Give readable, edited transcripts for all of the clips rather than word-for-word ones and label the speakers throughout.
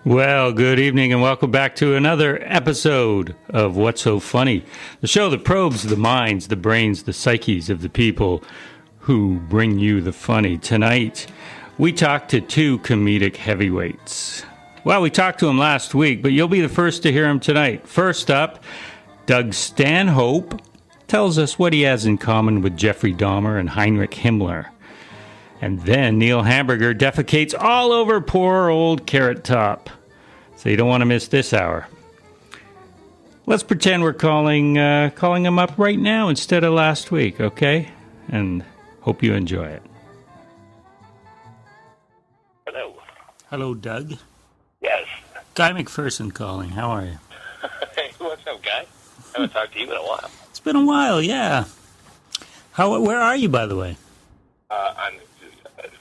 Speaker 1: Well, good evening and welcome back to another episode of What's So Funny, the show that probes the minds, the brains, the psyches of the people who bring you the funny. Tonight, we talked to two comedic heavyweights. Well, we talked to them last week, but you'll be the first to hear them tonight. First up, Doug Stanhope tells us what he has in common with Jeffrey Dahmer and Heinrich Himmler. And then Neil Hamburger defecates all over poor old Carrot Top. So you don't want to miss this hour. Let's pretend we're calling him up right now instead of last week, okay? And hope you enjoy it.
Speaker 2: Hello.
Speaker 1: Hello, Doug.
Speaker 2: Yes.
Speaker 1: Guy McPherson calling. How are you?
Speaker 2: Hey, what's up, guy? I haven't talked to you in a while.
Speaker 1: It's been a while, yeah. Where are you, by the way?
Speaker 2: I'm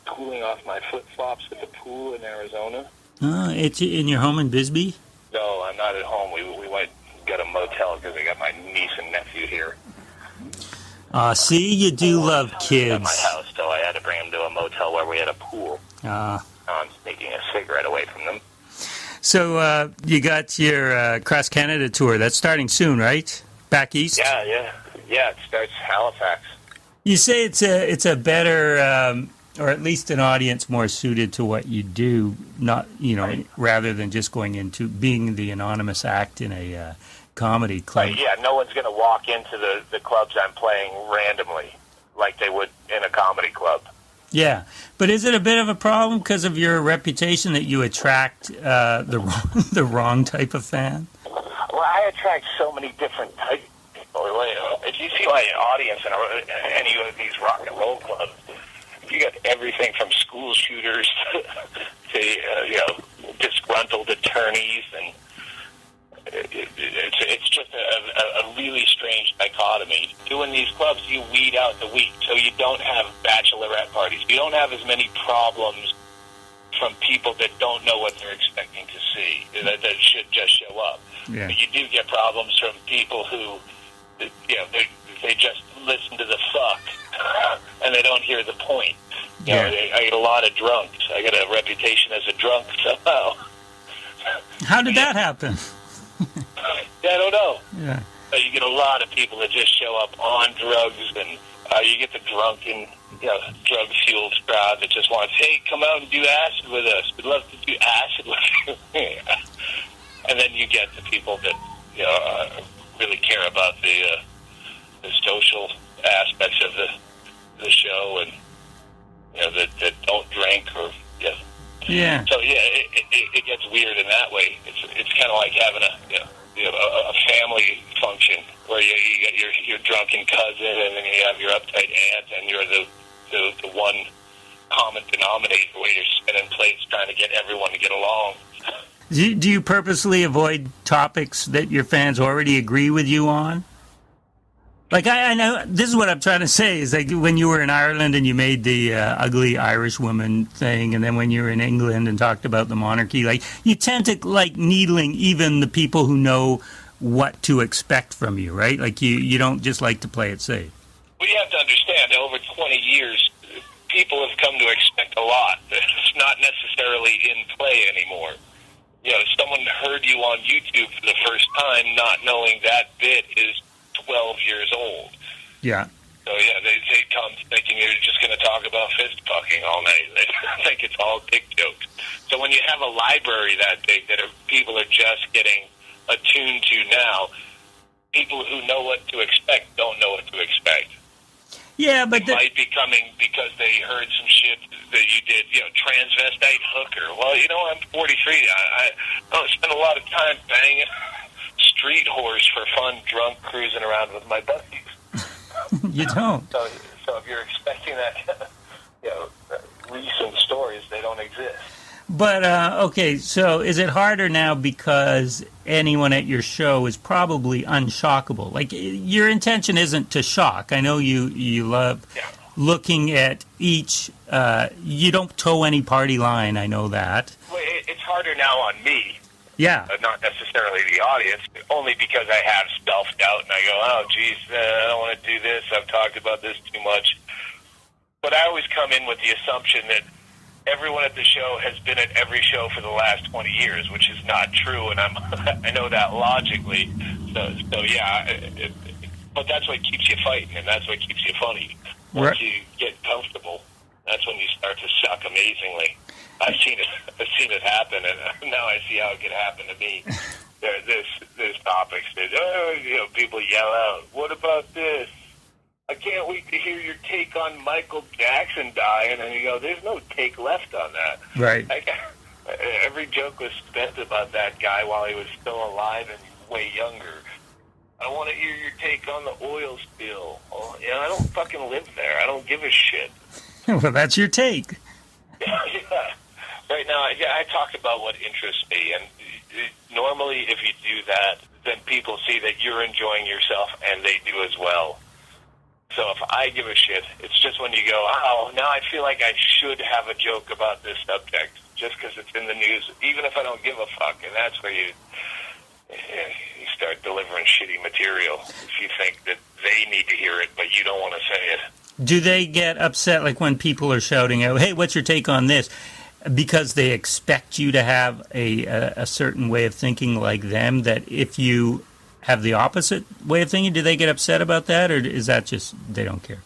Speaker 2: cooling off my flip-flops at the pool in Arizona.
Speaker 1: It's in your home in Bisbee?
Speaker 2: No, I'm not at home. We went got a motel because I got my niece and nephew here.
Speaker 1: See, you do love kids.
Speaker 2: At my house, so I had to bring them to a motel where we had a pool. I'm sneaking a cigarette away from them.
Speaker 1: So you got your Cross Canada tour. That's starting soon, right? Back east?
Speaker 2: Yeah. It starts Halifax.
Speaker 1: You say it's a better, or at least an audience more suited to what you do, not
Speaker 2: Right.
Speaker 1: rather than just going into being the anonymous act in a comedy club.
Speaker 2: Yeah, no one's going to walk into the clubs I'm playing randomly like they would in a comedy club.
Speaker 1: Yeah, but is it a bit of a problem because of your reputation that you attract the wrong type of fan?
Speaker 2: Well, I attract so many different types of people. If you see my audience in any of these rock and roll clubs, you got everything from school shooters to disgruntled attorneys, and it's just a really strange dichotomy. Doing these clubs, you weed out the weak, so you don't have bachelorette parties. You don't have as many problems from people that don't know what they're expecting to see, that should just show up.
Speaker 1: Yeah.
Speaker 2: But you do get problems from people who, they just listen to the fuck, and they don't hear the point. I get a lot of drunks. I got a reputation as a drunk somehow.
Speaker 1: How did that happen?
Speaker 2: Yeah, I don't know.
Speaker 1: Yeah.
Speaker 2: You get a lot of people that just show up on drugs, and you get the drunken, drug-fueled crowd that just wants, hey, come out and do acid with us. We'd love to do acid with you. And then you get the people that really care about the social aspects of the show, and that don't drink or
Speaker 1: Yeah.
Speaker 2: So it gets weird in that way. It's kind of like having a family function where you get your drunken cousin, and then you have your uptight aunt, and you're the one common denominator where you're spinning plates trying to get everyone to get along.
Speaker 1: Do you purposely avoid topics that your fans already agree with you on? Like, I know, this is what I'm trying to say, is like when you were in Ireland and you made the ugly Irish woman thing, and then when you were in England and talked about the monarchy, like, you tend to like needling even the people who know what to expect from you, right? Like, you don't just like to play it safe.
Speaker 2: Well, you have to understand, over 20 years, people have come to expect a lot. It's not necessarily in play anymore. Someone heard you on YouTube for the first time not knowing that bit is 12 years old.
Speaker 1: Yeah.
Speaker 2: So, they come thinking you're just going to talk about fist fucking all night. They think it's all dick jokes. So when you have a library that big that people are just getting attuned to now, people who know what to expect don't know what to expect.
Speaker 1: Yeah, but
Speaker 2: they might be coming because they heard some shit that you did, transvestite hooker. Well, I'm 43. I don't spend a lot of time banging street whores for fun, drunk cruising around with my buddies.
Speaker 1: You don't.
Speaker 2: So if you're expecting that, recent stories, they don't exist.
Speaker 1: But, okay, so is it harder now because anyone at your show is probably unshockable? Like, your intention isn't to shock. I know you love looking at each, you don't toe any party line, I know that.
Speaker 2: Well, it's harder now on me.
Speaker 1: Yeah.
Speaker 2: Not necessarily the audience, only because I have self-doubt, and I go, oh, geez, I don't want to do this. I've talked about this too much. But I always come in with the assumption that everyone at the show has been at every show for the last 20 years, which is not true, and I know that logically. So yeah, but that's what keeps you fighting, and that's what keeps you funny. Once you get comfortable, that's when you start to suck amazingly. I've seen it happen, and now I see how it can happen to me. There's topics that people yell out, "What about this? I can't wait to hear your take on Michael Jackson dying." And you go, "There's no take left on that."
Speaker 1: Right.
Speaker 2: Every joke was spent about that guy while he was still alive and way younger. I want to hear your take on the oil spill. Well, I don't fucking live there. I don't give a shit.
Speaker 1: Well, that's your take.
Speaker 2: Yeah. Right now, I talk about what interests me, and normally if you do that, then people see that you're enjoying yourself, and they do as well. So if I give a shit, it's just when you go, "Oh, now I feel like I should have a joke about this subject," just because it's in the news, even if I don't give a fuck, and that's where you start delivering shitty material if you think that they need to hear it, but you don't want to say it.
Speaker 1: Do they get upset, like when people are shouting out, "Hey, what's your take on this?" Because they expect you to have a certain way of thinking like them, that if you have the opposite way of thinking, do they get upset about that, or is that just they don't care?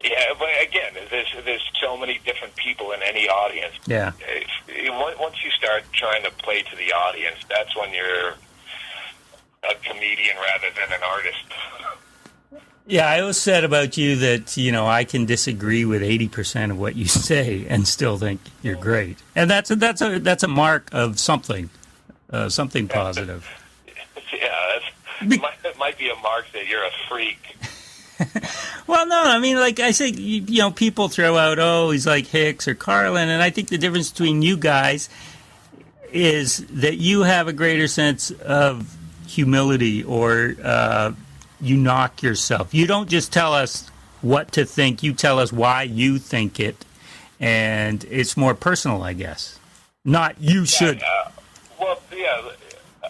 Speaker 2: Yeah, but again, there's so many different people in any audience.
Speaker 1: Yeah.
Speaker 2: Once you start trying to play to the audience, that's when you're a comedian rather than an artist.
Speaker 1: Yeah, I always said about you that, I can disagree with 80% of what you say and still think you're great. And that's a mark of something positive.
Speaker 2: Yeah, it might be a mark that you're a freak.
Speaker 1: Well, no, I mean, like I say, people throw out, "Oh, he's like Hicks or Carlin," and I think the difference between you guys is that you have a greater sense of humility, or you knock yourself. You don't just tell us what to think, you tell us why you think it, and it's more personal, I guess. Not you should.
Speaker 2: Well, yeah,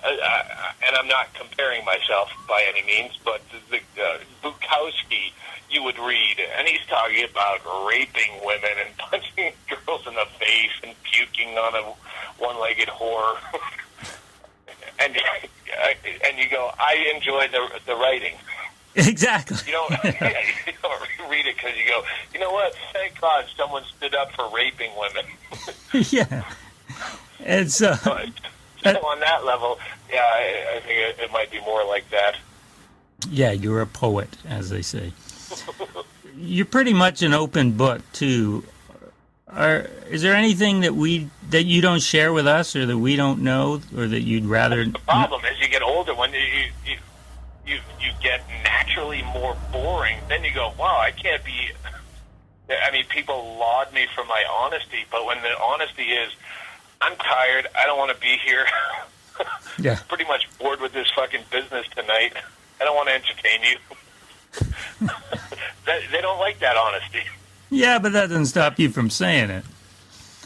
Speaker 2: and I'm not comparing myself by any means, but the Bukowski you would read, and he's talking about raping women and punching girls in the face and puking on a one-legged whore. And you go, I enjoy the writing.
Speaker 1: Exactly.
Speaker 2: You don't read it because you go, you know what? Thank God someone stood up for raping women.
Speaker 1: Yeah. And so
Speaker 2: on that level, yeah, I think it might be more like that.
Speaker 1: Yeah, you're a poet, as they say. You're pretty much an open book too. Is there anything that you don't share with us, or that we don't know, or that you'd rather?
Speaker 2: The problem is you get older, when you get naturally more boring. Then you go, wow, I can't be. I mean, people laud me for my honesty, but when the honesty is, I'm tired, I don't want to be here.
Speaker 1: Yeah.
Speaker 2: Pretty much bored with this fucking business tonight. I don't want to entertain you. They don't like that honesty.
Speaker 1: Yeah, but that doesn't stop you from saying it.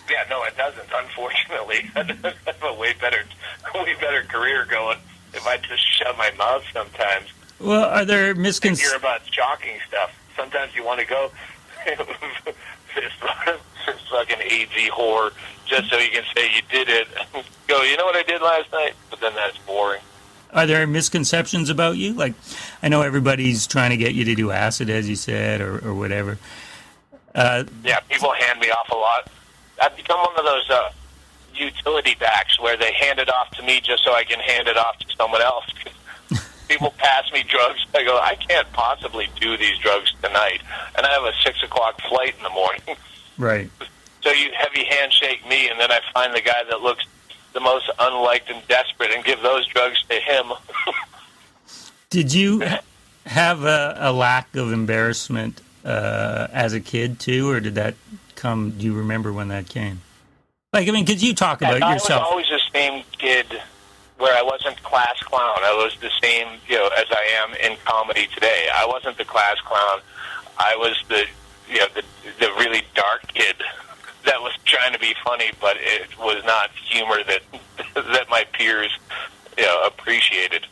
Speaker 2: Yeah, no, it doesn't, unfortunately. I have a way better career going if I just shut my mouth sometimes.
Speaker 1: Well, are there
Speaker 2: hear about shocking stuff. Sometimes you want to go, this fucking AZ whore, just so you can say you did it. Go, you know what I did last night? But then that's boring.
Speaker 1: Are there misconceptions about you? Like, I know everybody's trying to get you to do acid, as you said, or whatever.
Speaker 2: Yeah, people hand me off a lot. I've become one of those utility backs where they hand it off to me just so I can hand it off to someone else. People pass me drugs. I go, I can't possibly do these drugs tonight, and I have a 6 o'clock flight in the morning.
Speaker 1: Right.
Speaker 2: So you heavy handshake me, and then I find the guy that looks the most unliked and desperate and give those drugs to him.
Speaker 1: Did you have a lack of embarrassment as a kid too, or did that come? Do you remember when that came? Like, I mean, because you talk about yourself.
Speaker 2: I was always the same kid, where I wasn't class clown. I was the same, as I am in comedy today. I wasn't the class clown. I was the really dark kid that was trying to be funny, but it was not humor that my peers, appreciated.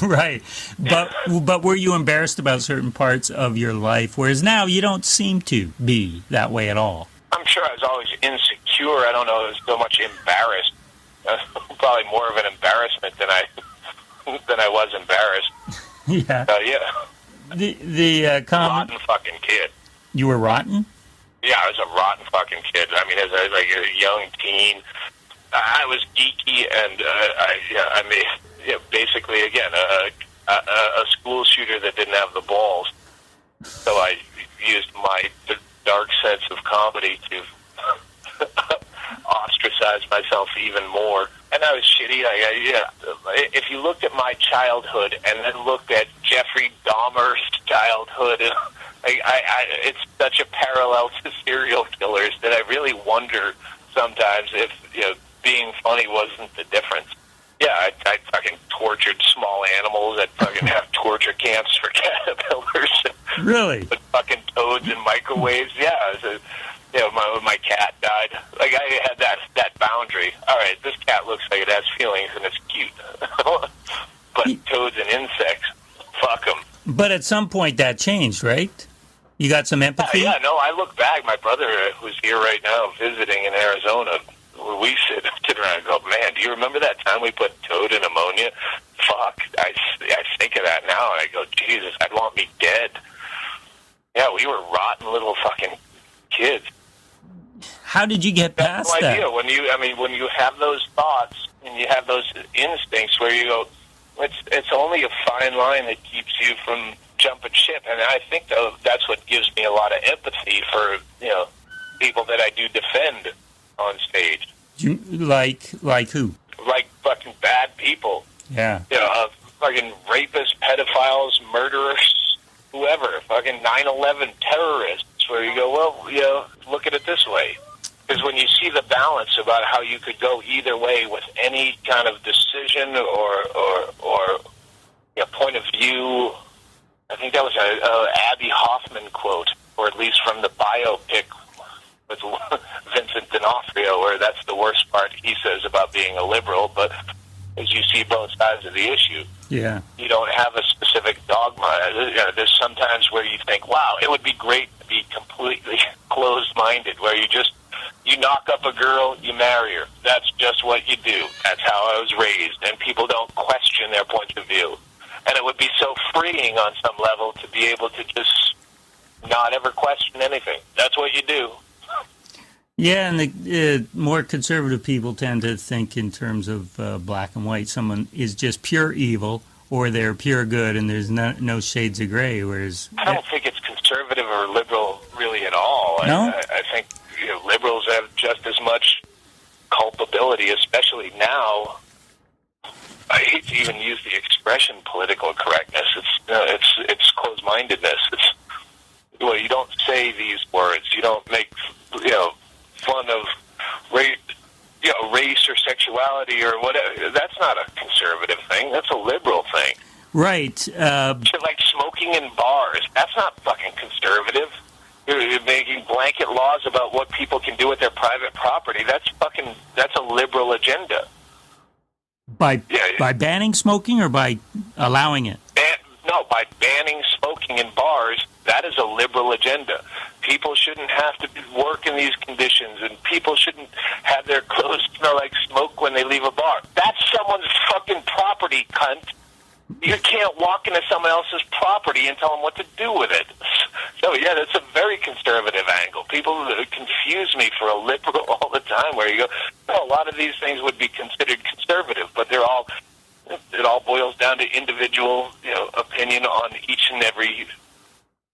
Speaker 1: Right. But were you embarrassed about certain parts of your life, whereas now you don't seem to be that way at all?
Speaker 2: I'm sure sure I was always insecure. I don't know, I was so much embarrassed. Probably more of an embarrassment than I was embarrassed.
Speaker 1: Yeah.
Speaker 2: Yeah.
Speaker 1: The
Speaker 2: rotten fucking kid.
Speaker 1: You were rotten?
Speaker 2: Yeah, I was a rotten fucking kid. I mean, as a young teen, I was geeky, and I mean, basically, again, a school shooter that didn't have the balls. So I used my dark sense of comedy to ostracize myself even more. And I was shitty. If you looked at my childhood and then looked at Jeffrey Dahmer's childhood, it's such a parallel to serial killers that I really wonder sometimes if being funny wasn't the difference. Yeah, I fucking tortured small animals. I'd fucking have torture camps for caterpillars.
Speaker 1: Really?
Speaker 2: Put fucking toads in microwaves. Yeah, my cat died. Like, I had that boundary. All right, this cat looks like it has feelings and it's cute. But toads and insects, fuck them.
Speaker 1: But at some point that changed, right? You got some empathy?
Speaker 2: Yeah, no, I look back. My brother, who's here right now visiting in Arizona, where we sit around and go, man, do you remember that time we put toad in ammonia? Fuck, I think of that now, and I go, Jesus, I'd want me dead. Yeah, we were rotten little fucking kids.
Speaker 1: How did you get past that?
Speaker 2: That's no idea. When you have those thoughts and you have those instincts where you go, it's only a fine line that keeps you from jumping ship, and I think that's what gives me a lot of empathy for people that I do defend on stage.
Speaker 1: Like who?
Speaker 2: Like fucking bad people.
Speaker 1: Yeah.
Speaker 2: Fucking rapists, pedophiles, murderers, whoever. Fucking 9/11 terrorists. Where you go, well, look at it this way. Because when you see the balance about how you could go either way with any kind of decision or point of view, I think that was a Abby Hoffman quote, or at least from the biopic with Vincent D'Onofrio, where that's the worst part he says about being a liberal, but as you see both sides of the issue, you don't have a specific dogma. There's sometimes where you think, wow, it would be great to be completely closed-minded, where you knock up a girl, you marry her. That's just what you do. That's how I was raised, and people don't question their point of view. And it would be so freeing on some level to be able to just not ever question anything. That's what you do.
Speaker 1: Yeah, and the more conservative people tend to think in terms of black and white. Someone is just pure evil, or they're pure good, and there's no shades of gray. Whereas
Speaker 2: I don't think it's conservative or liberal really at all.
Speaker 1: No?
Speaker 2: I think liberals have just as much culpability, especially now. I hate to even use the expression political correctness. It's closed-mindedness. You don't say these words. You don't make fun of race or sexuality or whatever. That's not a conservative thing. That's a liberal thing.
Speaker 1: Right.
Speaker 2: Like smoking in bars. That's not fucking conservative. You're making blanket laws about what people can do with their private property. That's a liberal agenda.
Speaker 1: By banning smoking or by allowing it?
Speaker 2: By banning smoking in bars. That is a liberal agenda. People shouldn't have to work in these conditions, and people shouldn't have their clothes smell like smoke when they leave a bar. That's someone's fucking property, cunt. You can't walk into someone else's property and tell them what to do with it. So, yeah, that's a very conservative angle. People confuse me for a liberal all the time, where you go, a lot of these things would be considered conservative, but it all boils down to individual opinion on each and every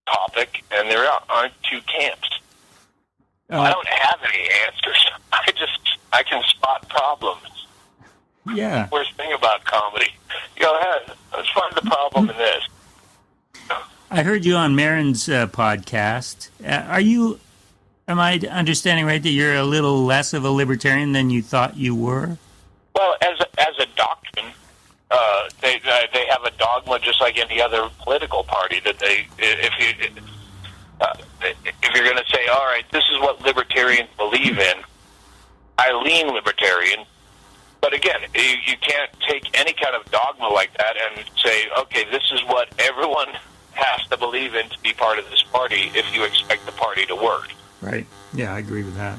Speaker 2: topic, and there aren't two camps. I don't have any answers. I can spot problems.
Speaker 1: Yeah.
Speaker 2: Worst thing about comedy. Go ahead. Let's find the problem in this.
Speaker 1: I heard you on Marin's podcast. Am I understanding right that you're a little less of a libertarian than you thought you were?
Speaker 2: Well, as a doctrine, they have a dogma just like any other political party that if you're going to say, all right, this is what libertarians believe in, I lean libertarian. But again, you can't take any kind of dogma like that and say, okay, this is what everyone has to believe in to be part of this party if you expect the party to work.
Speaker 1: Right. Yeah, I agree with that.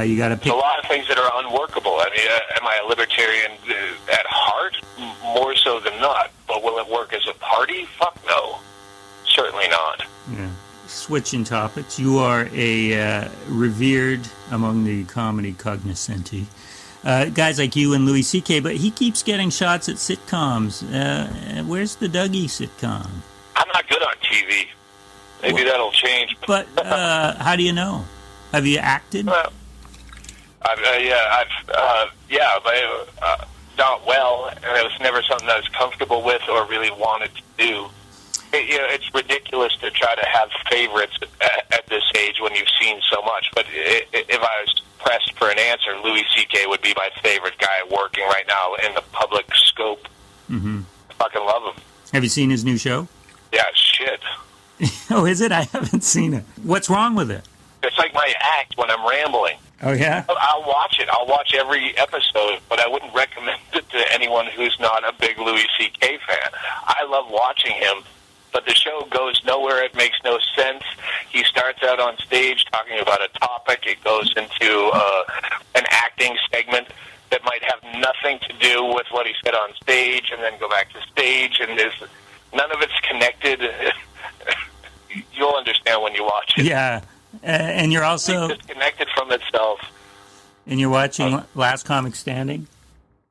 Speaker 1: You got to pick.
Speaker 2: There's a lot of things that are unworkable. I mean, am I a libertarian at heart? More so than not. But will it work as a party? Fuck no. Certainly not.
Speaker 1: Yeah. Switching topics, you are a revered among the comedy cognoscenti. Guys like you and Louis C.K., but he keeps getting shots at sitcoms. Where's the Dougie sitcom?
Speaker 2: I'm not good on TV. Maybe that'll change.
Speaker 1: But how do you know? Have you acted?
Speaker 2: Well, but not well, and it was never something I was comfortable with or really wanted to do. It's ridiculous to try to have favorites at this age when you've seen so much. But if I was pressed for an answer, Louis C.K. would be my favorite guy working right now in the public scope.
Speaker 1: Mm-hmm.
Speaker 2: I fucking love him.
Speaker 1: Have you seen his new show?
Speaker 2: Yeah, shit.
Speaker 1: Oh, is it? I haven't seen it. What's wrong with it?
Speaker 2: It's like my act when I'm rambling.
Speaker 1: Oh, yeah?
Speaker 2: I'll watch it. I'll watch every episode, but I wouldn't recommend it to anyone who's not a big Louis C.K. fan. I love watching him, but the show goes nowhere. It makes no sense. He starts out on stage talking about a topic. It goes into an acting segment that might have nothing to do with what he said on stage, and then go back to stage, and none of it's connected. You'll understand when you watch it.
Speaker 1: Yeah. And you're also
Speaker 2: disconnected from itself.
Speaker 1: And you're watching Last Comic Standing?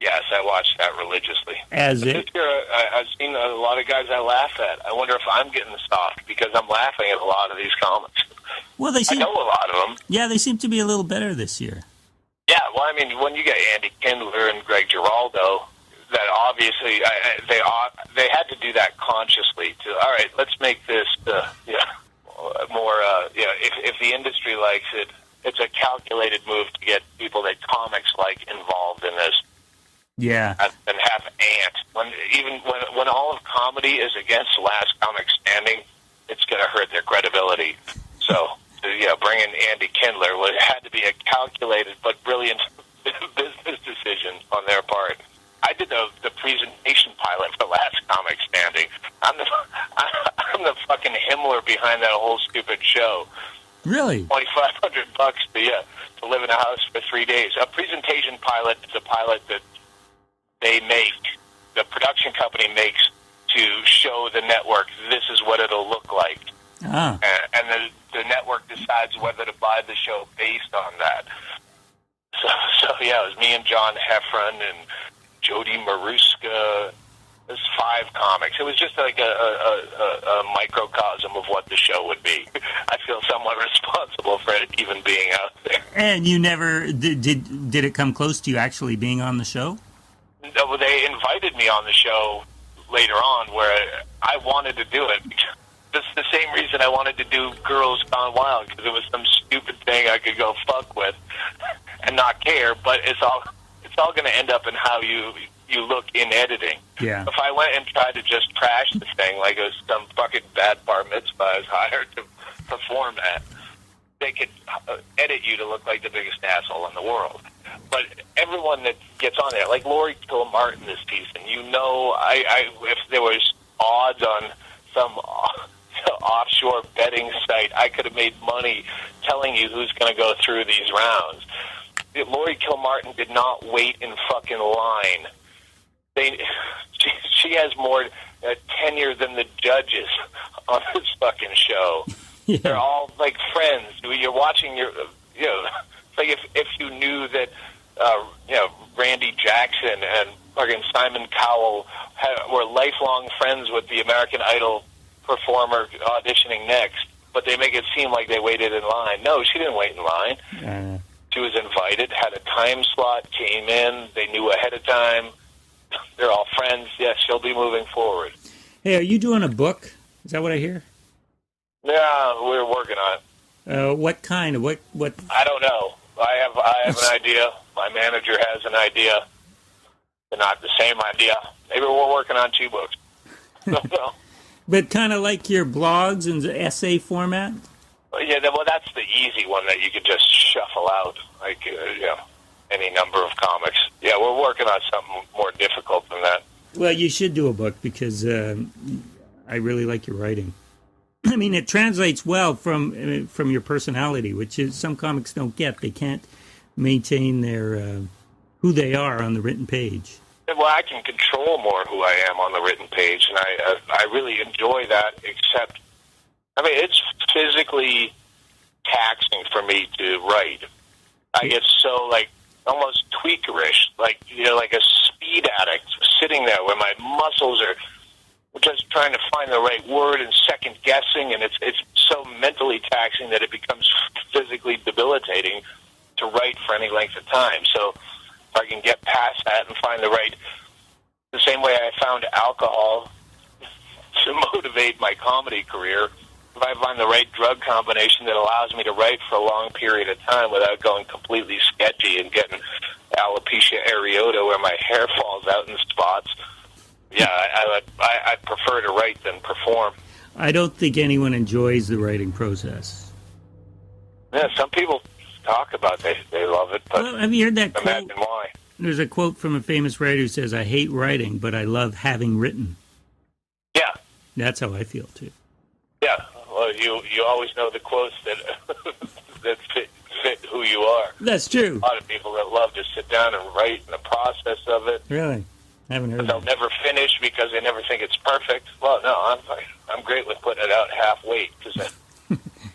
Speaker 2: Yes, I watch that religiously.
Speaker 1: This
Speaker 2: year, I've seen a lot of guys I laugh at. I wonder if I'm getting soft because I'm laughing at a lot of these comics.
Speaker 1: Well, I
Speaker 2: know a lot of them.
Speaker 1: Yeah, they seem to be a little better this year.
Speaker 2: Yeah, well, I mean, when you get Andy Kindler and Greg Giraldo, that obviously they had to do that consciously. All right, let's make this more. If the industry likes it, it's a calculated move to get people that comics like involved in this.
Speaker 1: Yeah,
Speaker 2: and have when all of comedy is against Last Comic Standing, it's going to hurt their credibility. So, bringing Andy Kindler had to be a calculated but brilliant business decision on their part. I did the presentation pilot for Last Comic Standing. I'm the fucking Himmler behind that whole stupid show.
Speaker 1: Really?
Speaker 2: $2,500 to live in a house for 3 days. A presentation pilot is a pilot that the production company makes to show the network this is what it'll look like.
Speaker 1: Ah.
Speaker 2: And the network decides whether to buy the show based on that. So it was me and John Heffron and Jody Maruska. There's 5 comics. It was just like a microcosm of what the show would be. I feel somewhat responsible for it even being out there.
Speaker 1: And you never did it come close to you actually being on the show?
Speaker 2: No, they invited me on the show later on where I wanted to do it. That's the same reason I wanted to do Girls Gone Wild, because it was some stupid thing I could go fuck with and not care, but it's all going to end up in how you look in editing.
Speaker 1: Yeah.
Speaker 2: If I went and tried to just trash the thing like it was some fucking bad bar mitzvah I was hired to perform at, they could edit you to look like the biggest asshole in the world. But everyone that gets on there, like Lori Kilmartin this season, if there was odds on some offshore betting site, I could have made money telling you who's going to go through these rounds. Lori Kilmartin did not wait in fucking line. She has more tenure than the judges on this fucking show. Yeah. They're all like friends. You're watching it's like if you knew that Randy Jackson and fucking Simon Cowell were lifelong friends with the American Idol performer auditioning next, but they make it seem like they waited in line. No, she didn't wait in line. She was invited, had a time slot, came in, they knew ahead of time. They're all friends. Yes, she'll be moving forward.
Speaker 1: Hey, are you doing a book? Is that what I hear?
Speaker 2: Yeah, we're working on
Speaker 1: it. What kind of what?
Speaker 2: I don't know. I have an idea. My manager has an idea. They're not the same idea. Maybe we're working on 2 books.
Speaker 1: But kind of like your blogs and essay format?
Speaker 2: Yeah, well, that's the easy one that you could just shuffle out, like, any number of comics. Yeah, we're working on something more difficult than that.
Speaker 1: Well, you should do a book because I really like your writing. I mean, it translates well from your personality, which is some comics don't get. They can't maintain their who they are on the written page.
Speaker 2: Well, I can control more who I am on the written page, and I really enjoy that, except, I mean, it's physically taxing for me to write. I get so, like, almost tweakerish, like, you know, like a speed addict sitting there where my muscles are just trying to find the right word and second guessing, and it's so mentally taxing that it becomes physically debilitating to write for any length of time. So if I can get past that and find the same way I found alcohol to motivate my comedy career, if I find the right drug combination that allows me to write for a long period of time without going completely sketchy and getting alopecia areata where my hair falls out in spots, yeah, I prefer to write than perform.
Speaker 1: I don't think anyone enjoys the writing process.
Speaker 2: Yeah, some people talk about they love it, but
Speaker 1: well, have you heard that quote?
Speaker 2: Imagine why.
Speaker 1: There's a quote from a famous writer who says, "I hate writing, but I love having written."
Speaker 2: Yeah.
Speaker 1: That's how I feel, too.
Speaker 2: Yeah. Well, you always know the quotes that that fit who you are.
Speaker 1: That's true.
Speaker 2: A lot of people that love to sit down and write in the process of it.
Speaker 1: Really? I haven't heard
Speaker 2: But they'll
Speaker 1: that.
Speaker 2: never finish because they never think it's perfect. Well, no, I'm great with putting it out halfway. Cause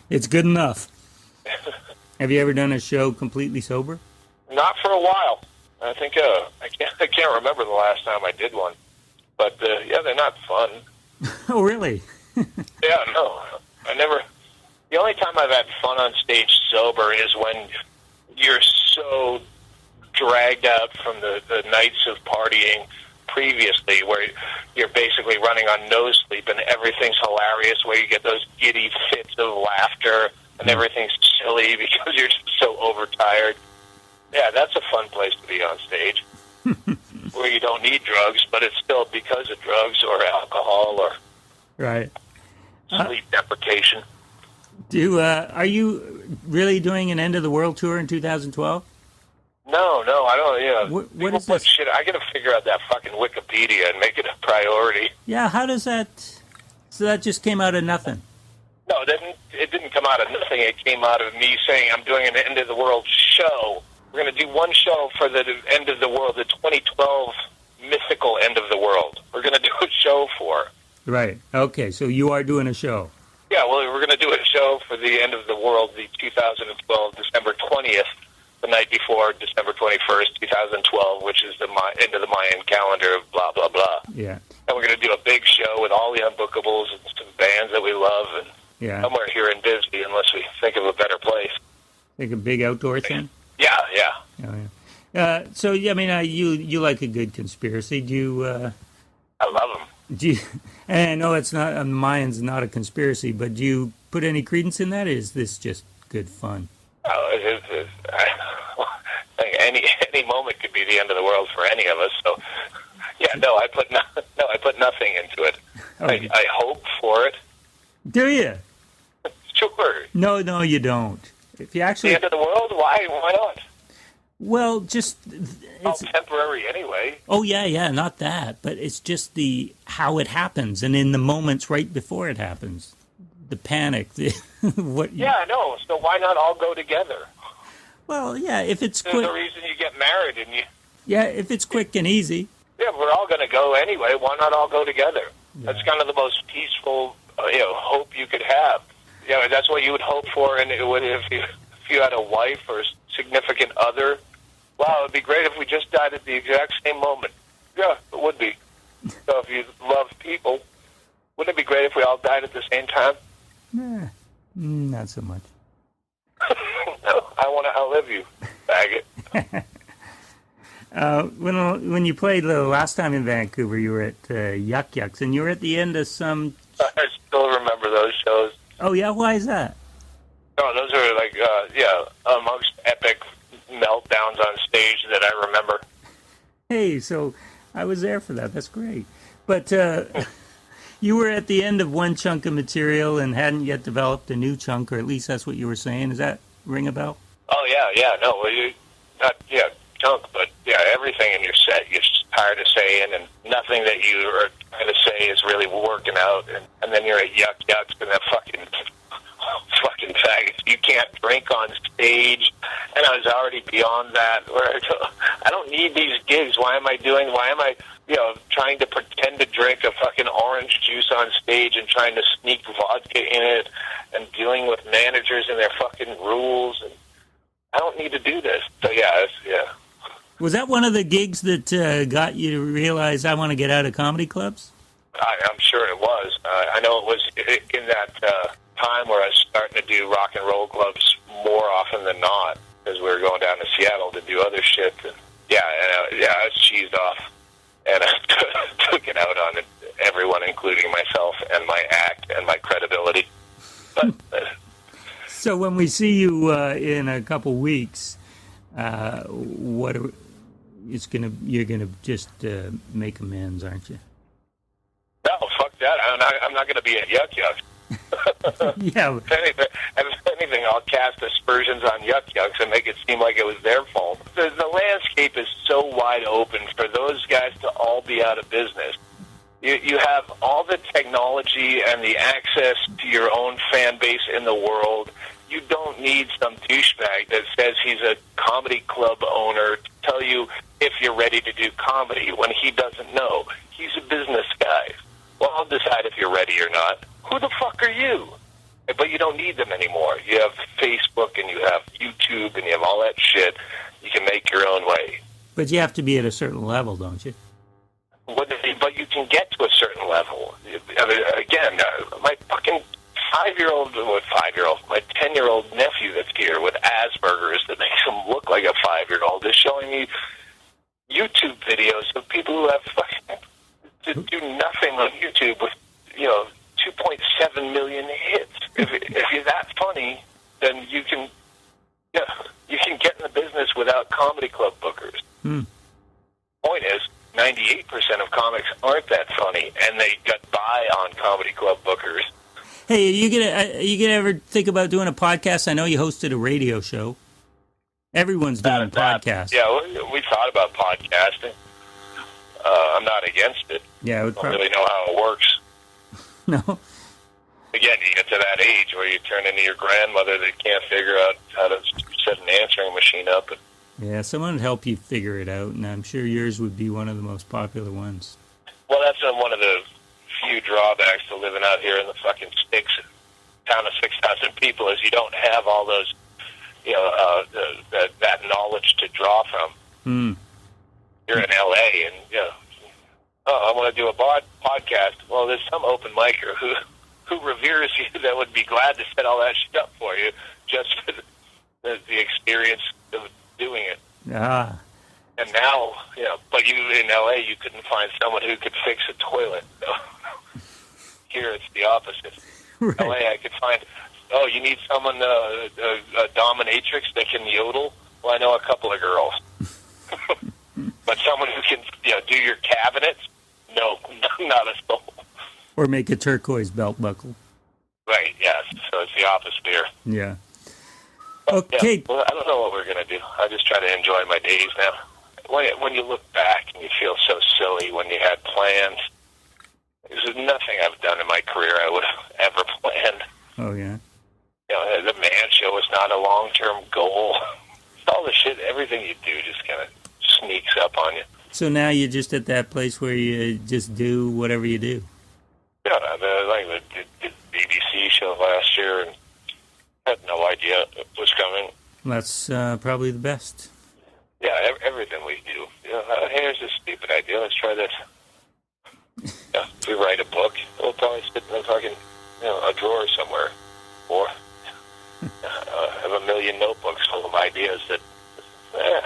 Speaker 1: It's good enough. Have you ever done a show completely sober?
Speaker 2: not for a while. I think I can't remember the last time I did one. But yeah, they're not fun.
Speaker 1: Oh, really?
Speaker 2: Yeah, no, I never. The only time I've had fun on stage sober is when you're so dragged out from the nights of partying previously, where you're basically running on no sleep and everything's hilarious, where you get those giddy fits of laughter and everything's silly because you're just so overtired. Yeah, that's a fun place to be on stage, where you don't need drugs, but it's still because of drugs or alcohol or
Speaker 1: Right.
Speaker 2: sleep deprivation.
Speaker 1: Are you really doing an end of the world tour in 2012?
Speaker 2: No, I don't. Yeah,
Speaker 1: What
Speaker 2: people
Speaker 1: is
Speaker 2: put
Speaker 1: this?
Speaker 2: shit. I got to figure out that fucking Wikipedia and make it a priority.
Speaker 1: Yeah, how does that... So that just came out of nothing.
Speaker 2: No, it didn't come out of nothing. It came out of me saying I'm doing an end of the world show. We're going to do one show for the end of the world, the 2012 mythical end of the world. We're going to do a show for.
Speaker 1: Right. Okay, so you are doing a show.
Speaker 2: Yeah, well, we're going to do a show for the end of the world, the 2012, December 20th, the night before December 21st, 2012, which is the end of the Mayan calendar of blah, blah, blah.
Speaker 1: Yeah.
Speaker 2: And we're going to do a big show with all the unbookables and some bands that we love, and
Speaker 1: Yeah.
Speaker 2: somewhere here in Bisbee, unless we think of a better place.
Speaker 1: Like a big outdoor thing?
Speaker 2: Yeah.
Speaker 1: Oh, yeah. So, yeah, I mean, you like a good conspiracy. Do you...
Speaker 2: I love them.
Speaker 1: And I know it's not... Mayan's not a conspiracy, but do you put any credence in that, or is this just good fun?
Speaker 2: Any moment could be the end of the world for any of us. So, yeah, I put nothing into it.
Speaker 1: Okay.
Speaker 2: I hope for it.
Speaker 1: Do you?
Speaker 2: Sure.
Speaker 1: No, you don't. If you actually...
Speaker 2: The end of the world? Why not?
Speaker 1: Well, just...
Speaker 2: All temporary anyway.
Speaker 1: Oh, yeah, not that. But it's just how it happens, and in the moments right before it happens. The panic, what...
Speaker 2: Yeah, I know. So why not all go together?
Speaker 1: Well, yeah, if it's
Speaker 2: There's
Speaker 1: quick...
Speaker 2: a reason you get married, and you...
Speaker 1: Yeah, if it's quick and easy.
Speaker 2: Yeah, we're all going to go anyway. Why not all go together? Yeah. That's kind of the most peaceful, hope you could have. Yeah, that's what you would hope for, and it would if you had a wife or a significant other. Wow, it would be great if we just died at the exact same moment. Yeah, it would be. So if you love people, wouldn't it be great if we all died at the same time?
Speaker 1: Not so much.
Speaker 2: No, I want to outlive you, faggot.
Speaker 1: When you played the last time in Vancouver, you were at Yuck Yucks, and you were at the end of some...
Speaker 2: I still remember those shows.
Speaker 1: Oh, yeah? Why is that?
Speaker 2: Oh, those are like, amongst epic meltdowns on stage that I remember.
Speaker 1: Hey, so I was there for that. That's great. But you were at the end of one chunk of material and hadn't yet developed a new chunk, or at least that's what you were saying. Does that ring a bell?
Speaker 2: Oh, yeah. No, chunk, but, yeah, everything in your set you're tired of saying, and nothing that you are trying to say is really working out, and then you're at yucks and that fucking faggots. You can't drink on stage, and I was already beyond that. Where I don't need these gigs. Why am I trying to pretend to drink a fucking orange juice on stage and trying to sneak vodka in it and dealing with managers and their fucking rules? And I don't need to do this. So yeah.
Speaker 1: Was that one of the gigs that got you to realize I want to get out of comedy clubs?
Speaker 2: I'm sure it was. I know it was in that time where I was starting to do rock and roll clubs more often than not, because we were going down to Seattle to do other shit. And I was cheesed off, and I took it out on everyone, including myself and my act and my credibility. But
Speaker 1: so when we see you in a couple weeks, you're gonna just make amends, aren't you?
Speaker 2: No, fuck that. I'm not going to be at Yuck Yucks.
Speaker 1: Yeah.
Speaker 2: If anything, I'll cast aspersions on Yuck Yucks and make it seem like it was their fault. The landscape is so wide open for those guys to all be out of business. You have all the technology and the access to your own fan base in the world. You don't need some douchebag that says he's a comedy club owner to tell you if you're ready to do comedy when he doesn't know. He's a business guy. Well, I'll decide if you're ready or not. Who the fuck are you? But you don't need them anymore. You have Facebook and you have YouTube and you have all that shit. You can make your own way.
Speaker 1: But you have to be at a certain level, don't you?
Speaker 2: But you can get to a certain level. I mean, again, my fucking my 10-year-old nephew that's here with Asperger's that makes him look like a 5-year-old is showing me YouTube videos of people who have fucking to do nothing on YouTube with 2.7 million hits. If you're that funny, then you can get in the business without comedy club bookers. Point is, 98% of comics aren't that funny, and they got by on comedy club bookers.
Speaker 1: Hey, are you gonna ever think about doing a podcast? I know you hosted a radio show. Everyone's doing podcasts.
Speaker 2: Yeah, we thought about podcasting. I'm not against it.
Speaker 1: Yeah,
Speaker 2: I don't really know how it works.
Speaker 1: No.
Speaker 2: Again, you get to that age where you turn into your grandmother that can't figure out how to set an answering machine up.
Speaker 1: Yeah, someone would help you figure it out, and I'm sure yours would be one of the most popular ones.
Speaker 2: Well, that's one of the few drawbacks to living out here in the fucking sticks, town of 6,000 people, is you don't have all those, that knowledge to draw from. You're in L.A. and I want to do a podcast. Well, there's some open micer who reveres you that would be glad to set all that shit up for you just for the experience of doing it. And now, but you in L.A. you couldn't find someone who could fix a toilet. So here it's the opposite.
Speaker 1: Right.
Speaker 2: L.A. I could find. Oh, you need someone a dominatrix that can yodel? Well, I know a couple of girls. But someone who can do your cabinets? No, not a soul.
Speaker 1: Or make a turquoise belt buckle.
Speaker 2: Right, yes. So it's the opposite here.
Speaker 1: Yeah.
Speaker 2: But,
Speaker 1: okay.
Speaker 2: Yeah, well, I don't know what we're going to do. I just try to enjoy my days now. When you look back and you feel so silly when you had plans, there's nothing I've done in my career I would have ever planned.
Speaker 1: Oh, yeah.
Speaker 2: The Man Show was not a long-term goal. All the shit, everything you do just kind of sneaks up on you.
Speaker 1: So now you're just at that place where you just do whatever you do.
Speaker 2: Yeah, I did the BBC show last year and had no idea it was coming.
Speaker 1: That's probably the best.
Speaker 2: Yeah, everything we do. Here's a stupid idea. Let's try this. If we write a book, it'll probably sit in a fucking, a drawer somewhere. Or have a million notebooks full of ideas that,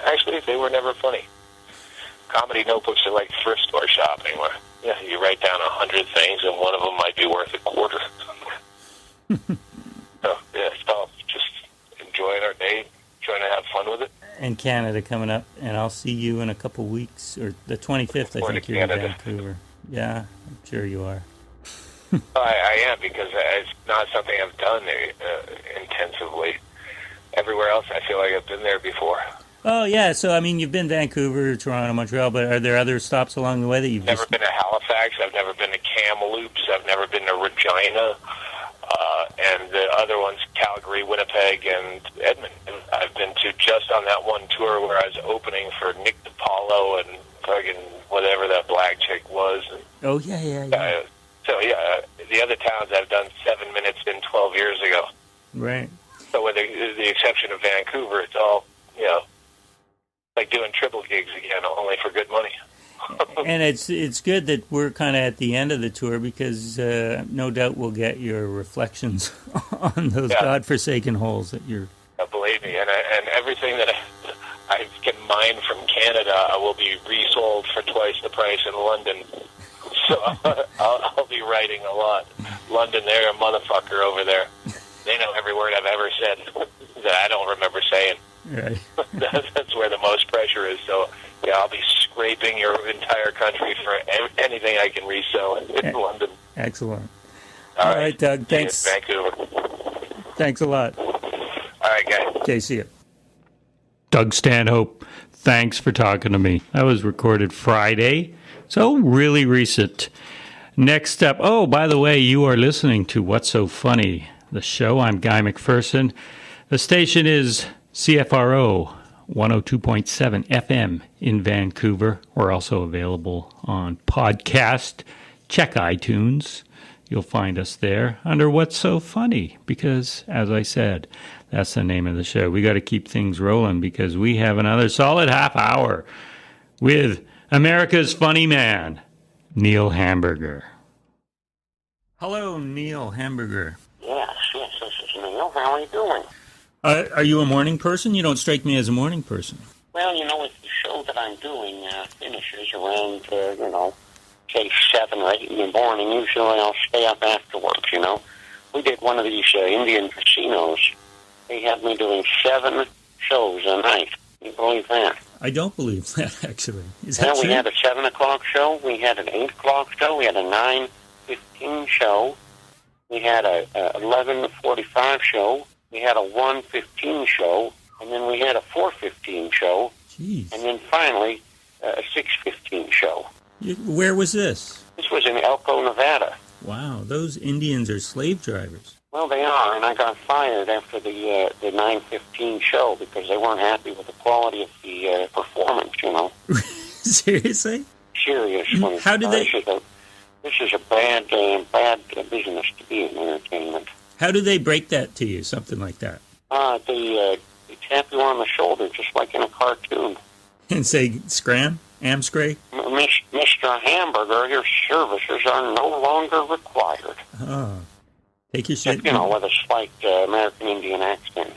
Speaker 2: actually, they were never funny. Comedy notebooks are like thrift store shopping, where you write down 100 things, and one of them might be worth a quarter. So, it's all just enjoying our day, trying to have fun with it.
Speaker 1: And Canada coming up, and I'll see you in a couple weeks, or the 25th, I think you're in Vancouver. Yeah, I'm sure you are.
Speaker 2: I am, because it's not something I've done intensively. Everywhere else, I feel like I've been there before.
Speaker 1: Oh, yeah. So, I mean, you've been Vancouver, Toronto, Montreal, but are there other stops along the way that you've
Speaker 2: Never been to Halifax. I've never been to Kamloops. I've never been to Regina. And the other ones, Calgary, Winnipeg, and Edmonton. I've been to just on that one tour where I was opening for Nick DiPaolo and fucking whatever that black chick was. And,
Speaker 1: Oh, yeah.
Speaker 2: the other towns I've done 7 minutes in 12 years ago.
Speaker 1: Right.
Speaker 2: So with the exception of Vancouver, it's all, like doing triple gigs again, only for good money.
Speaker 1: And it's good that we're kind of at the end of the tour because no doubt we'll get your reflections on those godforsaken holes that you're...
Speaker 2: Believe me, and everything that I can mine from Canada will be resold for twice the price in London. So I'll be writing a lot. London, they're a motherfucker over there. They know every word I've ever said that I don't remember saying.
Speaker 1: Right.
Speaker 2: That's where the most pressure is. So, I'll be scraping your entire country for anything I can resell in London.
Speaker 1: Excellent.
Speaker 2: All
Speaker 1: right, Doug. Thanks.
Speaker 2: Vancouver.
Speaker 1: Thanks a lot.
Speaker 2: All right, guys.
Speaker 1: Okay, see you. Doug Stanhope, thanks for talking to me. That was recorded Friday, so really recent. Next up, oh, by the way, you are listening to What's So Funny, the show. I'm Guy McPherson. The station is CFRO 102.7 FM in Vancouver. We're also available on podcast. Check iTunes. You'll find us there under What's So Funny because, as I said, that's the name of the show. We got to keep things rolling because we have another solid half hour with America's funny man, Neil Hamburger. Hello, Neil Hamburger.
Speaker 3: Yes, this is Neil. How are you doing?
Speaker 1: Are you a morning person? You don't strike me as a morning person.
Speaker 3: Well, if the show that I'm doing finishes around, say 7 or 8 in the morning, usually I'll stay up afterwards, We did one of these Indian casinos. They had me doing 7 shows a night. Can you believe that?
Speaker 1: I don't believe that, actually. Is that true?
Speaker 3: We had a 7 o'clock show. We had an 8 o'clock show. We had a 9:15 show. We had a 11:45 show. We had a 1:15 show. And then we had a 4:15 show.
Speaker 1: Jeez.
Speaker 3: And then finally, a 6:15 show.
Speaker 1: Where was this?
Speaker 3: This was in Elko, Nevada.
Speaker 1: Wow, those Indians are slave drivers.
Speaker 3: Well, they are, and I got fired after the 9:15 show because they weren't happy with the quality of the performance,
Speaker 1: Seriously?
Speaker 3: Seriously.
Speaker 1: How did they...
Speaker 3: This is a bad business to be in entertainment.
Speaker 1: How do they break that to you, something like that?
Speaker 3: They tap you on the shoulder just like in a cartoon.
Speaker 1: And say, scram? Amscray?
Speaker 3: Mr. Hamburger, your services are no longer required.
Speaker 1: Oh. Take your shit.
Speaker 3: With a slight American Indian accent.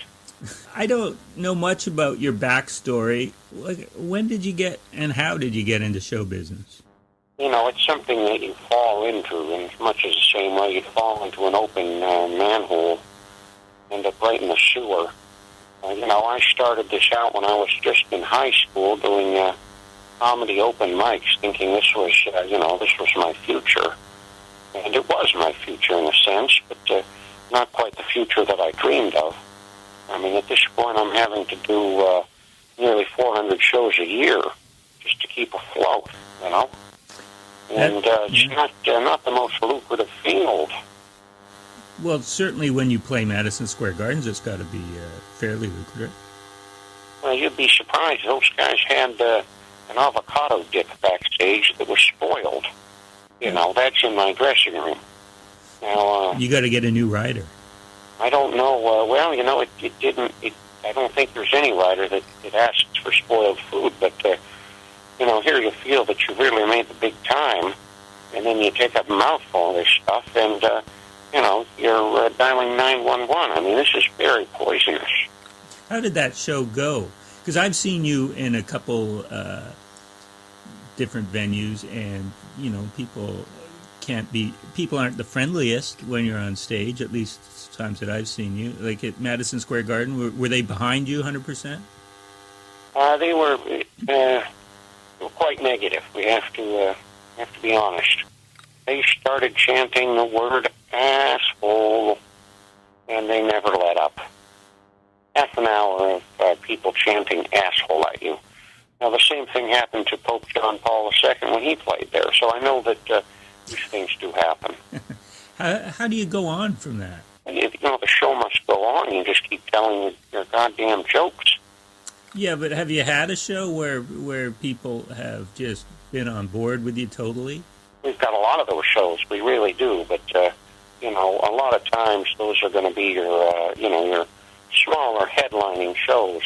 Speaker 1: I don't know much about your backstory. When did you get and how did you get into show business?
Speaker 3: It's something that you fall into in as much as the same way you'd fall into an open manhole, end up right in the sewer. I started this out when I was just in high school doing comedy open mics, thinking this was, this was my future. And it was my future in a sense, but not quite the future that I dreamed of. I mean, at this point, I'm having to do nearly 400 shows a year just to keep afloat, And it's not the most lucrative field.
Speaker 1: Well, certainly when you play Madison Square Gardens, it's got to be fairly lucrative.
Speaker 3: Well, you'd be surprised. Those guys had an avocado dip backstage that was spoiled. That's in my dressing room. Now,
Speaker 1: you got to get a new rider.
Speaker 3: I don't know. It didn't. I don't think there's any rider that asks for spoiled food. But here you feel that you really made the big time, and then you take up a mouthful of this stuff, and you're dialing 911. I mean, this is very poisonous.
Speaker 1: How did that show go? Because I've seen you in a couple different venues, and people aren't the friendliest when you're on stage. At least times that I've seen you, like at Madison Square Garden, were they behind you 100%?
Speaker 3: They were quite negative. We have to be honest. They started chanting the word asshole, and they never let up. half an hour of people chanting asshole at you. Now, the same thing happened to Pope John Paul II when he played there, so I know that these things do happen.
Speaker 4: How do you go on from that?
Speaker 3: The show must go on. You just keep telling your goddamn jokes.
Speaker 4: Yeah, but have you had a show where people have just been on board with you totally?
Speaker 3: We've got a lot of those shows. We really do, but, a lot of times those are going to be your smaller headlining shows.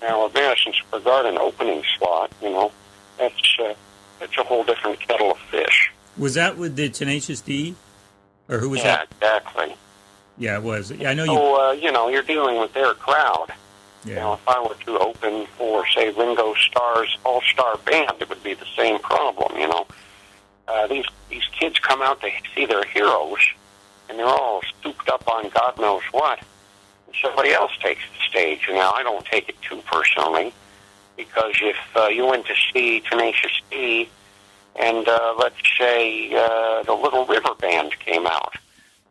Speaker 3: Now, a Madison Square Garden opening slot, that's a whole different kettle of fish.
Speaker 4: Was that with the Tenacious D? Or who was that?
Speaker 3: Yeah, exactly.
Speaker 4: Yeah, it was. Yeah, I know
Speaker 3: So, you're dealing with their crowd.
Speaker 4: Yeah.
Speaker 3: If I were to open for, say, Ringo Starr's all-star band, it would be the same problem, These kids come out to see their heroes, and they're all stooped up on God knows what. And somebody else takes the stage. Now, I don't take it too personally, because if you went to see Tenacious D, and let's say the Little River Band came out,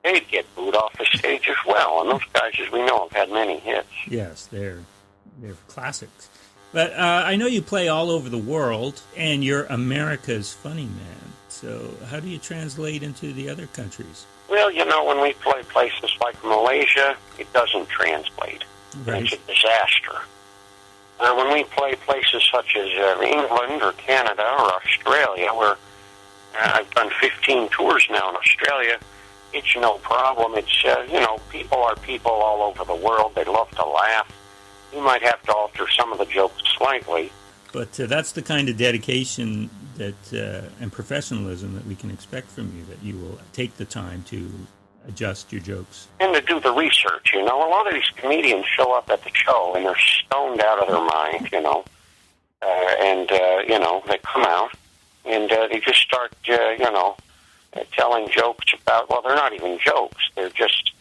Speaker 3: they'd get booed off the stage as well. And those guys, as we know, have had many hits.
Speaker 4: Yes, they're classics. But I know you play all over the world, and you're America's funny man. So how do you translate into the other countries?
Speaker 3: Well, when we play places like Malaysia, it doesn't translate.
Speaker 4: Right.
Speaker 3: It's a disaster. When we play places such as England or Canada or Australia, where I've done 15 tours now in Australia, it's no problem. It's, people are people all over the world. They love to laugh. You might have to alter some of the jokes slightly.
Speaker 4: But that's the kind of dedication and professionalism that we can expect from you, that you will take the time to adjust your jokes.
Speaker 3: And to do the research, A lot of these comedians show up at the show, and they're stoned out of their mind, they come out, and they just start, telling jokes about, well, they're not even jokes. They're just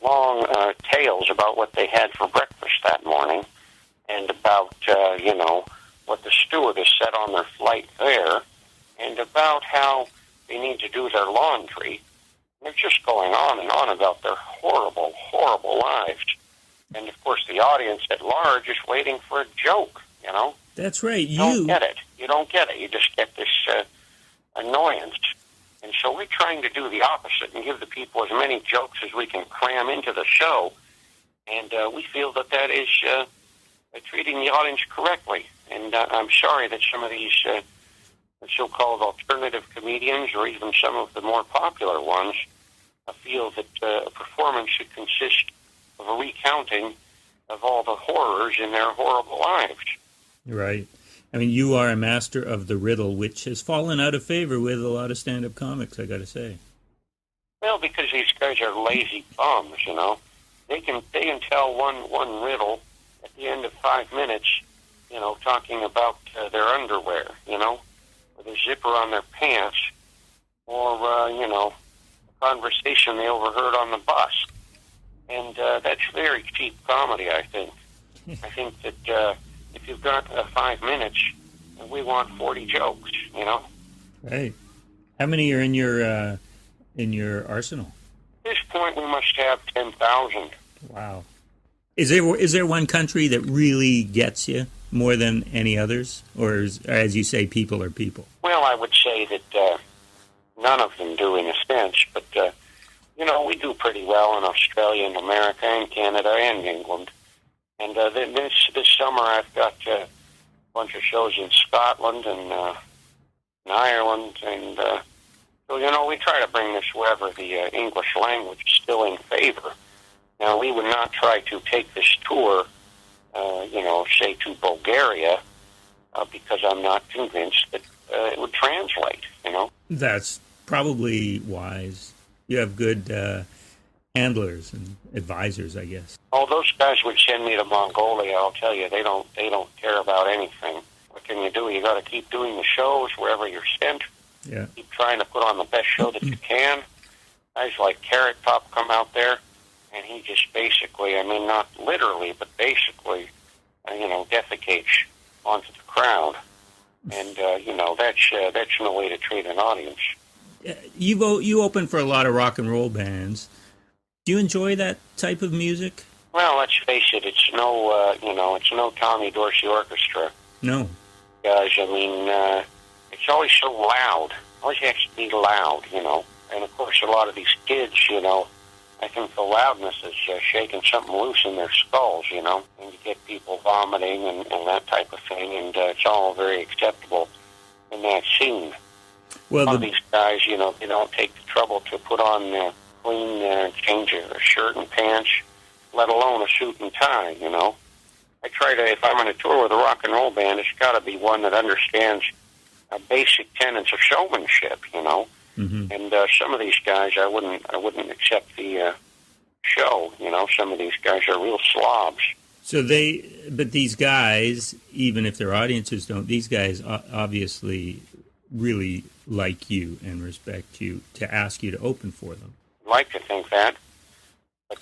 Speaker 3: long tales about what they had for breakfast that morning, and about, what the stewardess said on their flight there, and about how they need to do their laundry. They're just going on and on about their horrible, horrible lives. And, of course, the audience at large is waiting for a joke,
Speaker 4: That's right.
Speaker 3: You don't get it. You don't get it. You just get this annoyance. And so we're trying to do the opposite and give the people as many jokes as we can cram into the show. And we feel that is treating the audience correctly. And I'm sorry that some of these so-called alternative comedians, or even some of the more popular ones, feel that a performance should consist of a recounting of all the horrors in their horrible lives.
Speaker 4: Right. I mean, you are a master of the riddle, which has fallen out of favor with a lot of stand-up comics, I got to say.
Speaker 3: Well, because these guys are lazy bums, They can tell one riddle at the end of 5 minutes, talking about their underwear, or the zipper on their pants, or, a conversation they overheard on the bus. And that's very cheap comedy, I think. I think that if you've got 5 minutes, we want 40 jokes,
Speaker 4: Right. How many are in your arsenal?
Speaker 3: At this point, we must have 10,000.
Speaker 4: Wow. Is there one country that really gets you more than any others? Or, as you say, people are people?
Speaker 3: Well, I would say that none of them do in a sense, but, we do pretty well in Australia and America and Canada and England. And this summer I've got a bunch of shows in Scotland and Ireland, and so, we try to bring this wherever the English language is still in favor. Now, we would not try to take this tour, say to Bulgaria, because I'm not convinced that it would translate,
Speaker 4: That's probably wise. You have good handlers and advisors, I guess.
Speaker 3: Oh, those guys would send me to Mongolia. I'll tell you, they don't care about anything. What can you do? You got to keep doing the shows wherever you're sent.
Speaker 4: Yeah.
Speaker 3: Keep trying to put on the best show that you can. Guys like Carrot Top come out there, and he just basically, not literally, but basically, defecates onto the crowd. And, that's no way to treat an audience.
Speaker 4: You open for a lot of rock and roll bands. Do you enjoy that type of music?
Speaker 3: Well, let's face it, it's it's no Tommy Dorsey Orchestra.
Speaker 4: No.
Speaker 3: Guys, I mean, it's always so loud. Always has to be loud, And, of course, a lot of these kids, I think the loudness is shaking something loose in their skulls, and you get people vomiting and that type of thing, and it's all very acceptable in that scene.
Speaker 4: Well,
Speaker 3: a lot of these guys, they don't take the trouble to put on clean, change a shirt and pants, let alone a suit and tie, I try to, if I'm on a tour with a rock and roll band, it's got to be one that understands basic tenets of showmanship,
Speaker 4: Mm-hmm.
Speaker 3: And some of these guys, I wouldn't accept the show. Some of these guys are real slobs.
Speaker 4: So but these guys, even if their audiences don't, these guys obviously really like you and respect you to ask you to open for them.
Speaker 3: I'd like to think that. But,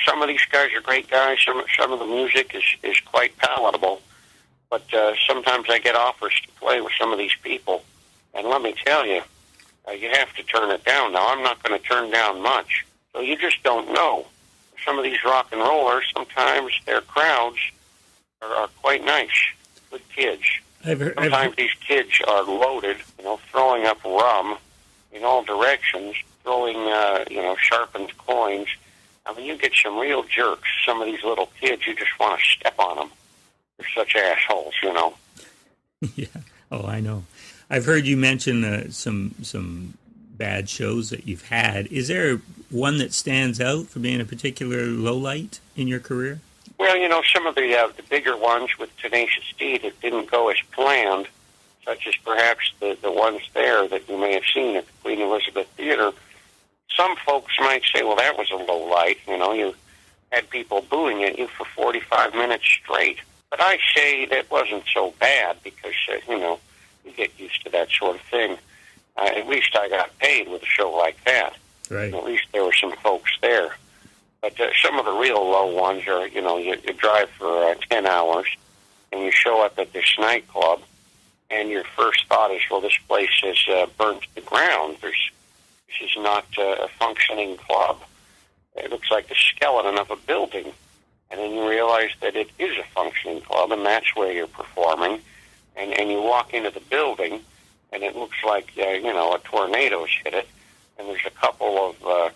Speaker 3: some of these guys are great guys. Some of the music is quite palatable. But sometimes I get offers to play with some of these people. And let me tell you, you have to turn it down. Now, I'm not going to turn down much. So you just don't know. Some of these rock and rollers, sometimes their crowds are quite nice, good kids. Sometimes these kids are loaded, throwing up rum in all directions, throwing, sharpened coins. I mean, you get some real jerks. Some of these little kids, you just want to step on them. They're such assholes,
Speaker 4: Yeah. Oh, I know. I've heard you mention some bad shows that you've had. Is there one that stands out for being a particular lowlight in your career?
Speaker 3: Well, some of the bigger ones with Tenacious D that didn't go as planned, such as perhaps the ones there that you may have seen at the Queen Elizabeth Theater. Some folks might say, well, that was a low light. You had people booing at you for 45 minutes straight. But I say that wasn't so bad because, you get used to that sort of thing. At least I got paid with a show like that.
Speaker 4: Right.
Speaker 3: At least there were some folks there. But some of the real low ones are, you drive for 10 hours and you show up at this nightclub and your first thought is, well, this place is burnt to the ground. This is not a functioning club. It looks like the skeleton of a building. And then you realize that it is a functioning club, and that's where you're performing. And you walk into the building, and it looks like, a tornado's hit it. And there's a couple of,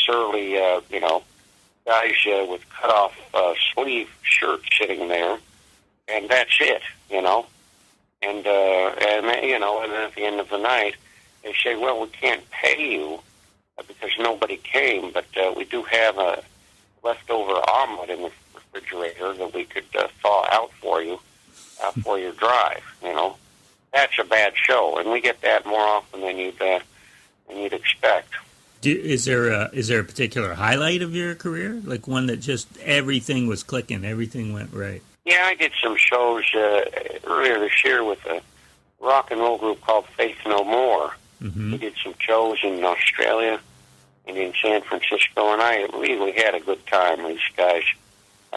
Speaker 3: surly, guys with cut-off sleeve shirts sitting there. And that's it, And then at the end of the night, they say, well, we can't pay you because nobody came, but we do have a leftover omelet in the refrigerator that we could thaw out for you for your drive, That's a bad show, and we get that more often than you'd expect.
Speaker 4: Is there a particular highlight of your career, like one that just everything was clicking, everything went right?
Speaker 3: Yeah, I did some shows earlier this year with a rock and roll group called Faith No More.
Speaker 4: Mm-hmm.
Speaker 3: We did some shows in Australia and in San Francisco, and I really had a good time. These guys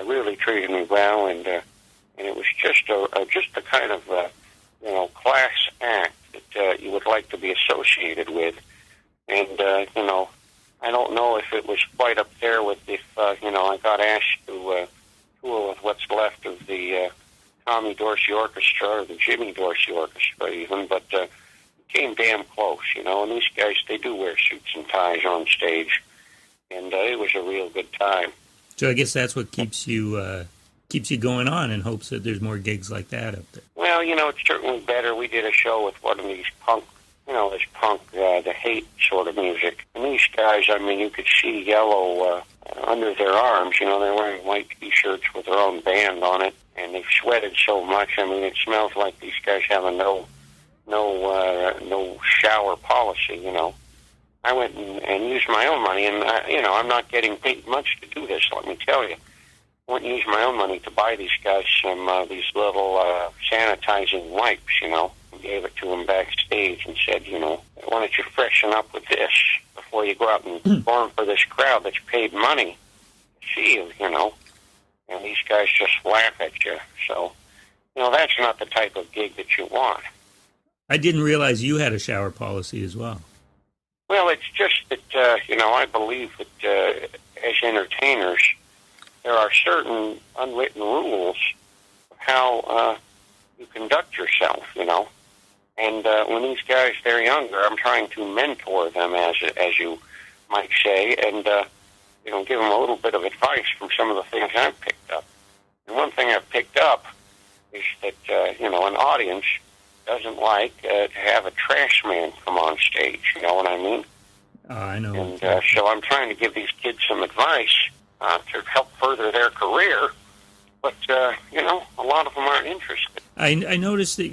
Speaker 3: really treated me well, and it was just a kind of class act that you would like to be associated with. And I don't know if it was quite up there with if I got asked to tour with what's left of the Tommy Dorsey Orchestra or the Jimmy Dorsey Orchestra even, but it came damn close, and these guys, they do wear suits and ties on stage, and it was a real good time.
Speaker 4: So I guess that's what keeps you going on in hopes that there's more gigs like that up there.
Speaker 3: Well, it's certainly better. We did a show with one of these punk, the hate sort of music. And these guys, I mean, you could see yellow under their arms. They're wearing white T-shirts with their own band on it, and they've sweated so much. I mean, it smells like these guys have a no shower policy. I went and used my own money, and I'm not getting paid much to do this. Let me tell you, I went and used my own money to buy these guys some these little sanitizing wipes. And gave it to them backstage and said, why don't you freshen up with this before you go out and perform for this crowd that's paid money to see you, And these guys just laugh at you. So, that's not the type of gig that you want.
Speaker 4: I didn't realize you had a shower policy as well.
Speaker 3: Well, it's just that, I believe that as entertainers, there are certain unwritten rules of how you conduct yourself, And when these guys, they're younger, I'm trying to mentor them, as you might say, and, give them a little bit of advice from some of the things I've picked up. And one thing I've picked up is that, an audience doesn't like to have a trash man come on stage, you know what I mean?
Speaker 4: I know.
Speaker 3: And so I'm trying to give these kids some advice to help further their career, but, a lot of them aren't interested.
Speaker 4: I noticed that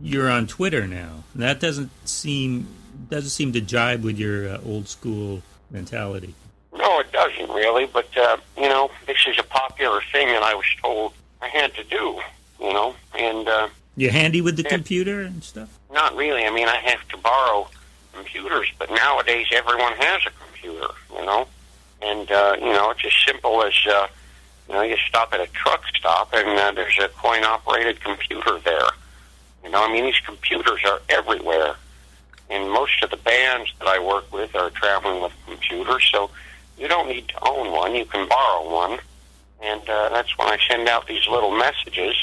Speaker 4: you're on Twitter now. That doesn't seem to jibe with your old school mentality.
Speaker 3: No, it doesn't really, but, this is a popular thing that I was told I had to do, and...
Speaker 4: You handy with the computer and stuff?
Speaker 3: Not really. I mean, I have to borrow computers, but nowadays everyone has a computer, and, it's as simple as, you stop at a truck stop and there's a coin-operated computer there. These computers are everywhere, and most of the bands that I work with are traveling with computers, so you don't need to own one. You can borrow one, and that's when I send out these little messages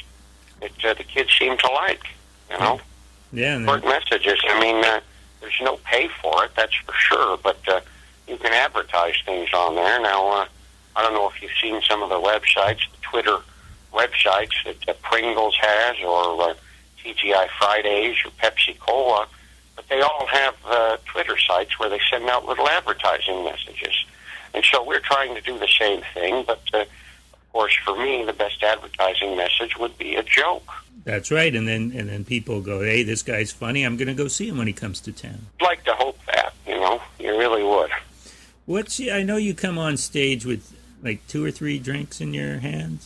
Speaker 3: that the kids seem to like,
Speaker 4: Yeah.
Speaker 3: Short messages. There's no pay for it, that's for sure, but you can advertise things on there. Now, I don't know if you've seen some of the websites, the Twitter websites that Pringles has, or TGI Fridays, or Pepsi Cola, but they all have Twitter sites where they send out little advertising messages. And so we're trying to do the same thing, but of course, for me, the best advertising message would be a joke.
Speaker 4: That's right, and then people go, hey, this guy's funny, I'm going to go see him when he comes to town.
Speaker 3: I'd like to hope that, you really would.
Speaker 4: I know you come on stage with like 2 or 3 drinks in your hands.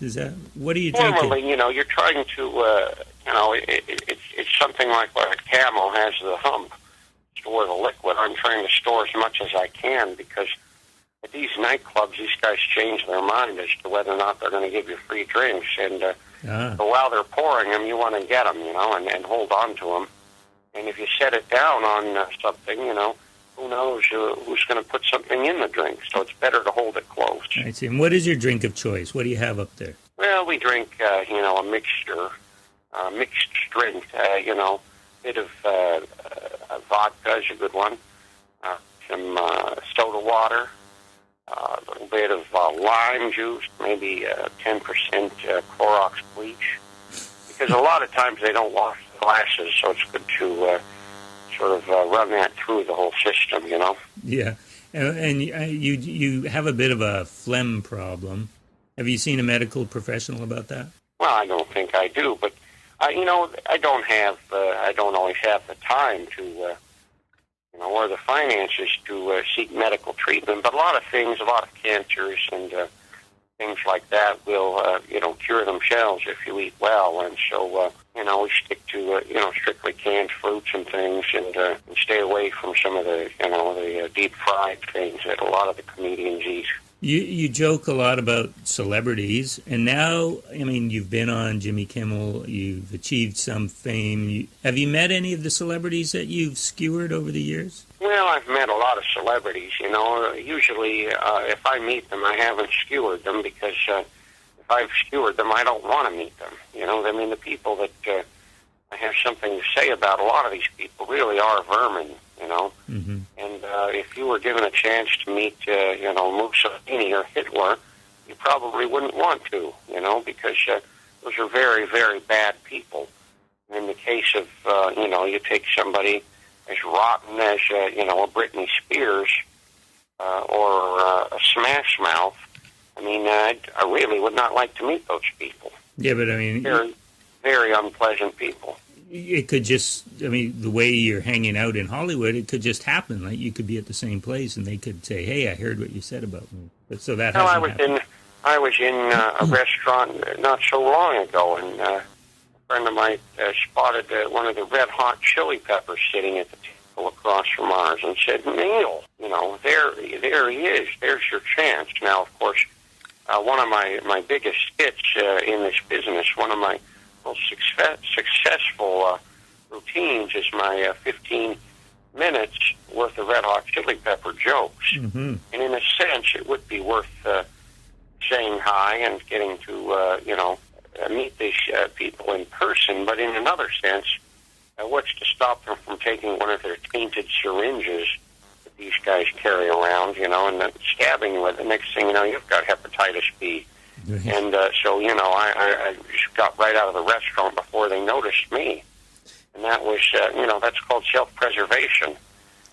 Speaker 4: What are you drinking?
Speaker 3: Normally, you're trying to, it's something like what a camel has the hump, store the liquid. I'm trying to store as much as I can, because at these nightclubs, these guys change their mind as to whether or not they're going to give you free drinks. And so while they're pouring them, you want to get them, and hold on to them. And if you set it down on something, who knows who's going to put something in the drink. So it's better to hold it close.
Speaker 4: I see. And what is your drink of choice? What do you have up there?
Speaker 3: Well, we drink, a mixture, mixed drink, bit of vodka is a good one, some soda water, a little bit of lime juice, maybe 10% Clorox bleach, because a lot of times they don't wash the glasses, so it's good to sort of run that through the whole system,
Speaker 4: Yeah, and you have a bit of a phlegm problem. Have you seen a medical professional about that?
Speaker 3: Well, I don't think I do, but I don't always have the time to, or the finances to seek medical treatment. But a lot of cancers and things like that will, cure themselves if you eat well. And so, we stick to, strictly canned fruits and things, and stay away from some of the, the deep fried things that a lot of the comedians eat.
Speaker 4: You joke a lot about celebrities, and now, you've been on Jimmy Kimmel, you've achieved some fame. Have you met any of the celebrities that you've skewered over the years?
Speaker 3: Well, I've met a lot of celebrities, Usually, if I meet them, I haven't skewered them, because if I've skewered them, I don't want to meet them. The people that I have something to say about, a lot of these people really are vermin,
Speaker 4: Mm-hmm.
Speaker 3: And if you were given a chance to meet, Mussolini or Hitler, you probably wouldn't want to, because those are very, very bad people. And in the case of, you take somebody as rotten as, a Britney Spears or a Smash Mouth, I really would not like to meet those people.
Speaker 4: Yeah, but
Speaker 3: Very, very unpleasant people.
Speaker 4: It could just, the way you're hanging out in Hollywood, it could just happen. Like, you could be at the same place and they could say, hey, I heard what you said about me. But so that hasn't happened.
Speaker 3: I was in a restaurant not so long ago, and a friend of mine spotted one of the Red Hot Chili Peppers sitting at the table across from ours and said, Neil, there he is. There's your chance. Now, of course, one of my biggest hits in this business, one of my most successful routines is my 15 minutes worth of Red Hot Chili Pepper jokes.
Speaker 4: Mm-hmm.
Speaker 3: And in a sense, it would be worth saying hi and getting to, meet these people in person. But in another sense, what's to stop them from taking one of their tainted syringes that these guys carry around, and then stabbing you with it? Next thing you know, you've got hepatitis B.
Speaker 4: Mm-hmm.
Speaker 3: And so, I just got right out of the restaurant before they noticed me. And that was, that's called self-preservation.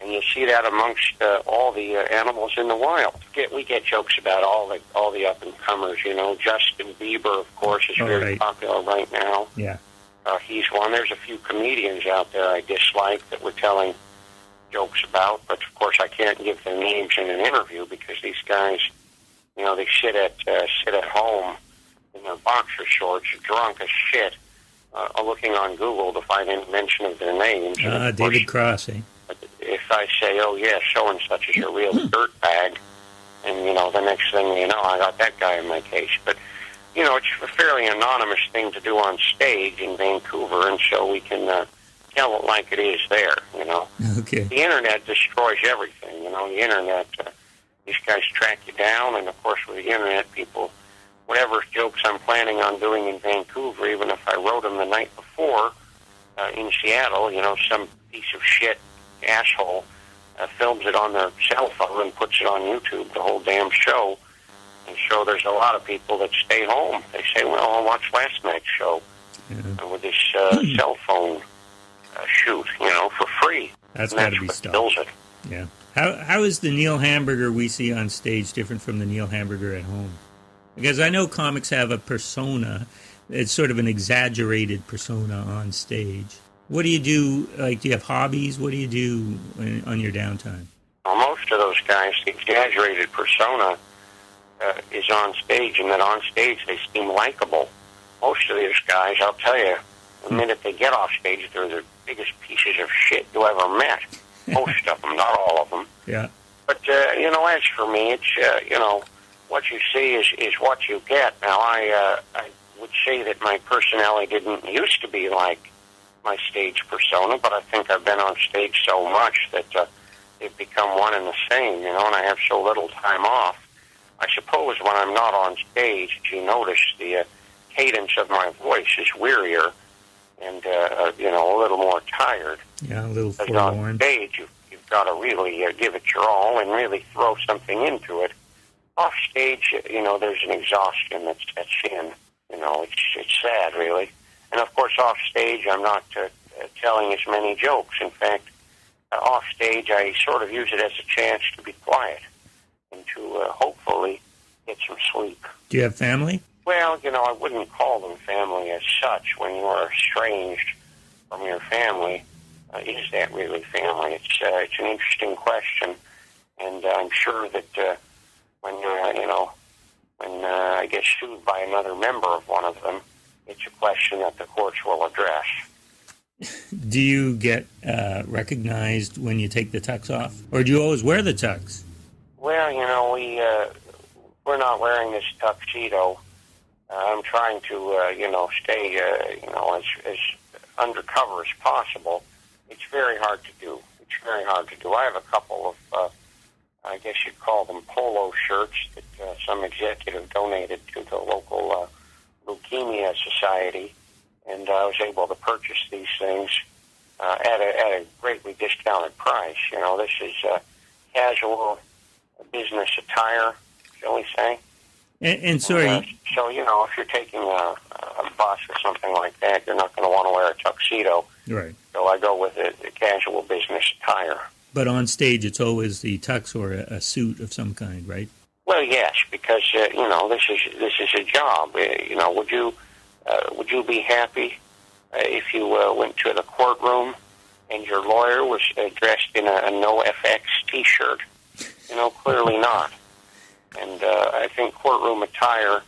Speaker 3: And you see that amongst all the animals in the wild. We get jokes about all the up-and-comers, Justin Bieber, of course, is very popular right now.
Speaker 4: Yeah.
Speaker 3: He's one. There's a few comedians out there I dislike that we're telling jokes about, but of course I can't give their names in an interview because these guys, they sit at home in their boxer shorts, drunk as shit, looking on Google to find any mention of their names.
Speaker 4: David Cross, eh?
Speaker 3: If I say, oh yeah, so and such is a real dirtbag, and the next thing you know, I got that guy in my case. But it's a fairly anonymous thing to do on stage in Vancouver, and so we can tell it like it is there.
Speaker 4: Okay.
Speaker 3: The internet destroys everything. The internet, these guys track you down, and of course with the internet, people, whatever jokes I'm planning on doing in Vancouver, even if I wrote them the night before in Seattle, some piece of shit asshole films it on their cell phone and puts it on YouTube, the whole damn show. And so there's a lot of people that stay home. They say, well, I'll watch last night's show with this cell phone shoot, for free.
Speaker 4: That's got to be stopped.
Speaker 3: Kills it.
Speaker 4: Yeah. How is the Neil Hamburger we see on stage different from the Neil Hamburger at home? Because I know comics have a persona. It's sort of an exaggerated persona on stage. What do you do? Do you have hobbies? What do you do on your downtime?
Speaker 3: Well, most of those guys, the exaggerated persona is on stage, and that on stage they seem likable. Most of these guys, I'll tell you, the minute they get off stage, they're the biggest pieces of shit you ever met. Most of them, not all of them.
Speaker 4: Yeah.
Speaker 3: But, as for me, it's, what you see is what you get. Now, I would say that my personality didn't used to be like my stage persona, but I think I've been on stage so much that they've become one and the same, and I have so little time off. I suppose when I'm not on stage, you notice the cadence of my voice is wearier and, a little more tired.
Speaker 4: Yeah, a little
Speaker 3: because
Speaker 4: forlorn.
Speaker 3: on stage, you've got to really give it your all and really throw something into it. Off stage, there's an exhaustion that sets in. It's sad, really. And, of course, off stage, I'm not telling as many jokes. In fact, off stage, I sort of use it as a chance to be quiet and to hopefully get some sleep.
Speaker 4: Do you have family?
Speaker 3: Well, I wouldn't call them family as such. When you are estranged from your family, is that really family? It's an interesting question, and I'm sure that when I get sued by another member of one of them, it's a question that the courts will address.
Speaker 4: Do you get recognized when you take the tux off? Or do you always wear the tux?
Speaker 3: Well, we're not wearing this tuxedo. I'm trying to, stay, as undercover as possible. It's very hard to do. I have a couple of, I guess you'd call them polo shirts that some executive donated to the local leukemia society, and I was able to purchase these things at a greatly discounted price. This is casual business attire, shall we say.
Speaker 4: And sorry...
Speaker 3: so, if you're taking a bus or something like that, you're not going to want to wear a tuxedo.
Speaker 4: Right.
Speaker 3: So I go with the casual business attire.
Speaker 4: But on stage, it's always the tux or a suit of some kind, right?
Speaker 3: Well, yes, because this is a job. Would you be happy if you went to the courtroom and your lawyer was dressed in a NoFX T-shirt? Clearly not. And I think courtroom attire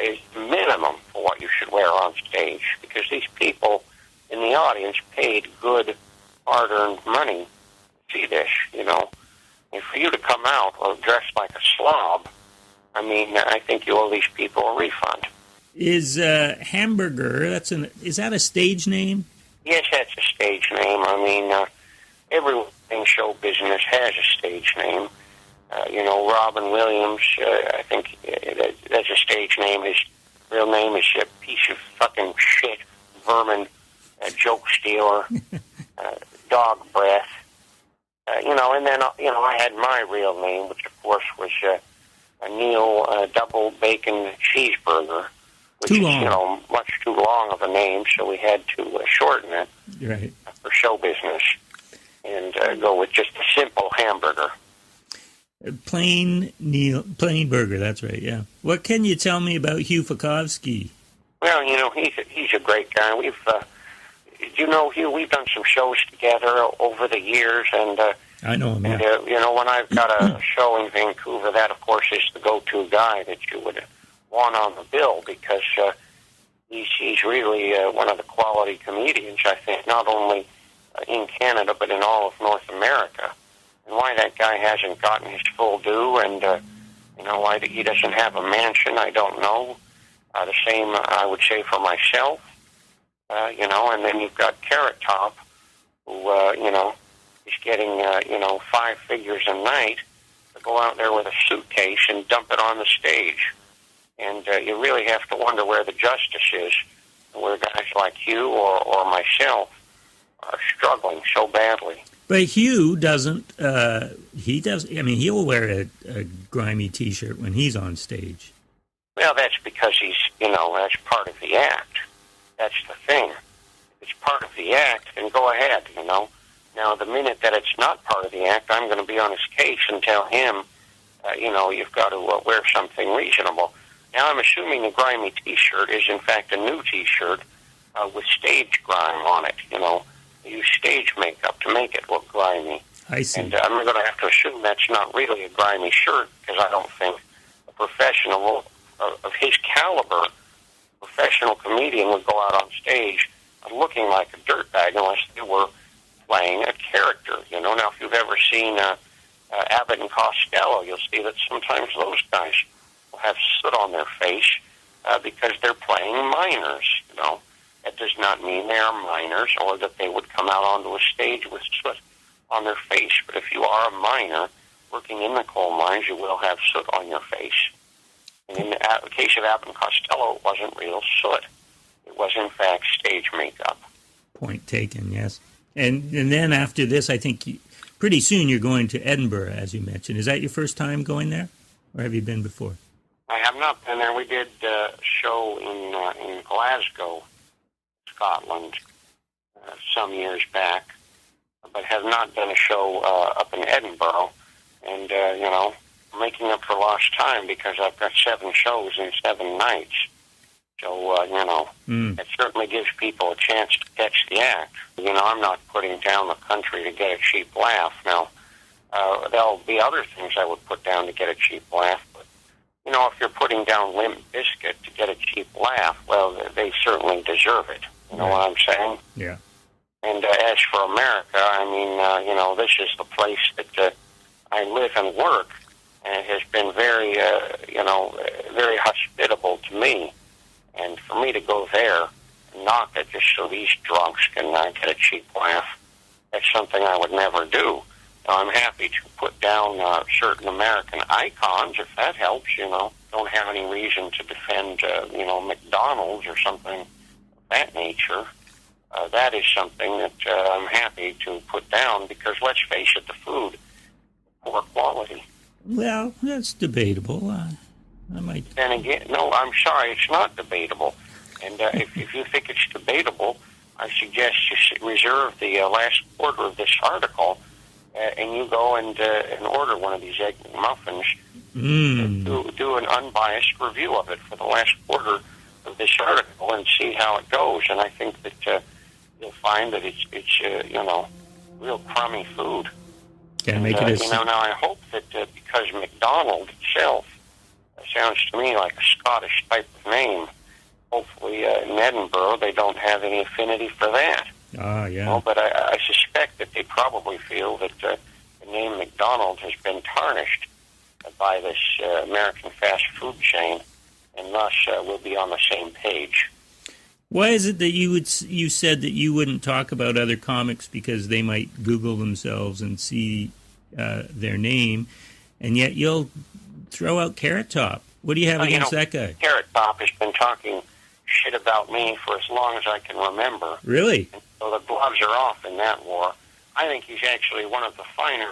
Speaker 3: is the minimum for what you should wear on stage, because these people in the audience paid good, hard-earned money to see this, And for you to come out dressed like a slob, I think you owe these people a refund.
Speaker 4: Is Hamburger, is that a stage name?
Speaker 3: Yes, that's a stage name. everyone in show business has a stage name. Robin Williams, I think that's a stage name. His real name is a piece of fucking shit, vermin, joke stealer, dog breath. And then, I had my real name, which, of course, was a Neil Double Bacon Cheeseburger, which is, much too long of a name, so we had to shorten it for show business and go with just a simple hamburger.
Speaker 4: Plain burger, that's right, yeah. What can you tell me about Hugh Fakowski?
Speaker 3: Well, he's a great guy. Hugh, we've done some shows together over the years, and
Speaker 4: I know him,
Speaker 3: and, when I've got a show in Vancouver, that, of course, is the go-to guy that you would want on the bill, because he's really one of the quality comedians, I think, not only in Canada, but in all of North America. And why that guy hasn't gotten his full due, and, why he doesn't have a mansion, I don't know. The same, I would say, for myself, and then you've got Carrot Top, who, is getting, 5 figures a night to go out there with a suitcase and dump it on the stage. And you really have to wonder where the justice is, where guys like you or myself are struggling so badly.
Speaker 4: But Hugh doesn't, he'll wear a grimy T-shirt when he's on stage.
Speaker 3: Well, that's because he's, that's part of the act. That's the thing. If it's part of the act, then go ahead, Now, the minute that it's not part of the act, I'm going to be on his case and tell him, you've got to wear something reasonable. Now, I'm assuming the grimy T-shirt is, in fact, a new T-shirt with stage grime on it, They use stage makeup to make it look grimy.
Speaker 4: I see.
Speaker 3: And I'm going to have to assume that's not really a grimy shirt, because I don't think a professional of his caliber, professional comedian, would go out on stage looking like a dirtbag unless they were playing a character, Now, if you've ever seen Abbott and Costello, you'll see that sometimes those guys will have soot on their face because they're playing minors, That does not mean they are minors or that they would come out onto a stage with soot on their face. But if you are a minor working in the coal mines, you will have soot on your face. And in the case of Abbott and Costello, it wasn't real soot. It was, in fact, stage makeup.
Speaker 4: Point taken, yes. And then after this, I think pretty soon you're going to Edinburgh, as you mentioned. Is that your first time going there, or have you been before?
Speaker 3: I have not been there. We did a show in Glasgow, Scotland, some years back, but have not done a show up in Edinburgh. And, making up for lost time because I've got 7 shows in 7 nights. So, it certainly gives people a chance to catch the act. I'm not putting down the country to get a cheap laugh. Now, there'll be other things I would put down to get a cheap laugh, but, if you're putting down Limp Bizkit to get a cheap laugh, well, they certainly deserve it. You know what I'm saying?
Speaker 4: Yeah.
Speaker 3: And as for America, this is the place that I live and work, and it has been very, very hospitable to me. And for me to go there and knock it just so these drunks can get a cheap laugh, that's something I would never do. Now, I'm happy to put down certain American icons, if that helps, Don't have any reason to defend, McDonald's or something of that nature. That is something that I'm happy to put down because, let's face it, the food, poor quality.
Speaker 4: Well, that's debatable. I might.
Speaker 3: And again, no, I'm sorry, it's not debatable. And if you think it's debatable, I suggest you reserve the last quarter of this article, and you go and order one of these egg muffins. Do an unbiased review of it for the last quarter of this article and see how it goes. And I think that you'll find that it's real crummy food.
Speaker 4: Can make it
Speaker 3: now I hope that because McDonald itself sounds to me like a Scottish type of name, hopefully in Edinburgh they don't have any affinity for that.
Speaker 4: Ah, yeah.
Speaker 3: Well, but I suspect that they probably feel that the name McDonald has been tarnished by this American fast food chain, and thus we'll be on the same page.
Speaker 4: Why is it that you said that you wouldn't talk about other comics because they might Google themselves and see their name, and yet you'll throw out Carrot Top? What do you have against that guy?
Speaker 3: Carrot Top has been talking shit about me for as long as I can remember.
Speaker 4: Really?
Speaker 3: And so the gloves are off in that war. I think he's actually one of the finer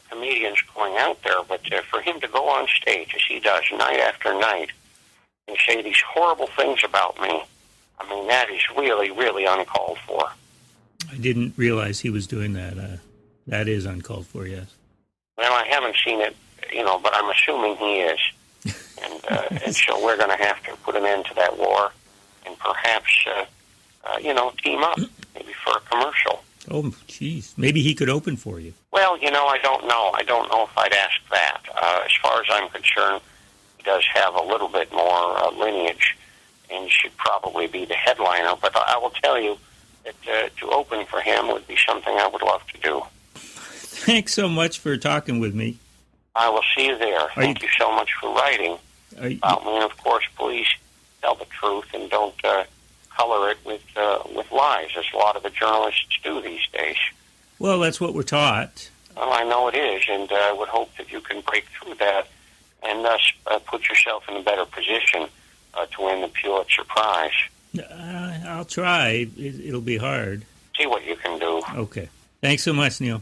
Speaker 3: comedians going out there, but for him to go on stage, as he does night after night, and say these horrible things about me, I mean, that is really, really uncalled for.
Speaker 4: I didn't realize he was doing that. That is uncalled for, yes.
Speaker 3: Well, I haven't seen it, but I'm assuming he is. And so we're going to have to put an end to that war and perhaps, team up, maybe for a commercial.
Speaker 4: Oh, jeez. Maybe he could open for you.
Speaker 3: Well, I don't know. I don't know if I'd ask that. As far as I'm concerned, he does have a little bit more lineage, and he should probably be the headliner. But I will tell you that to open for him would be something I would love to do.
Speaker 4: Thanks so much for talking with me.
Speaker 3: I will see you there. Thank you so much for writing about me. And, of course, please tell the truth and don't color it with lies, as a lot of the journalists do these days.
Speaker 4: Well, that's what we're taught.
Speaker 3: Well, I know it is, and I would hope that you can break through that and thus put yourself in a better position to win the Pulitzer Prize.
Speaker 4: I'll try. It'll be hard.
Speaker 3: See what you can do.
Speaker 4: Okay. Thanks so much, Neil.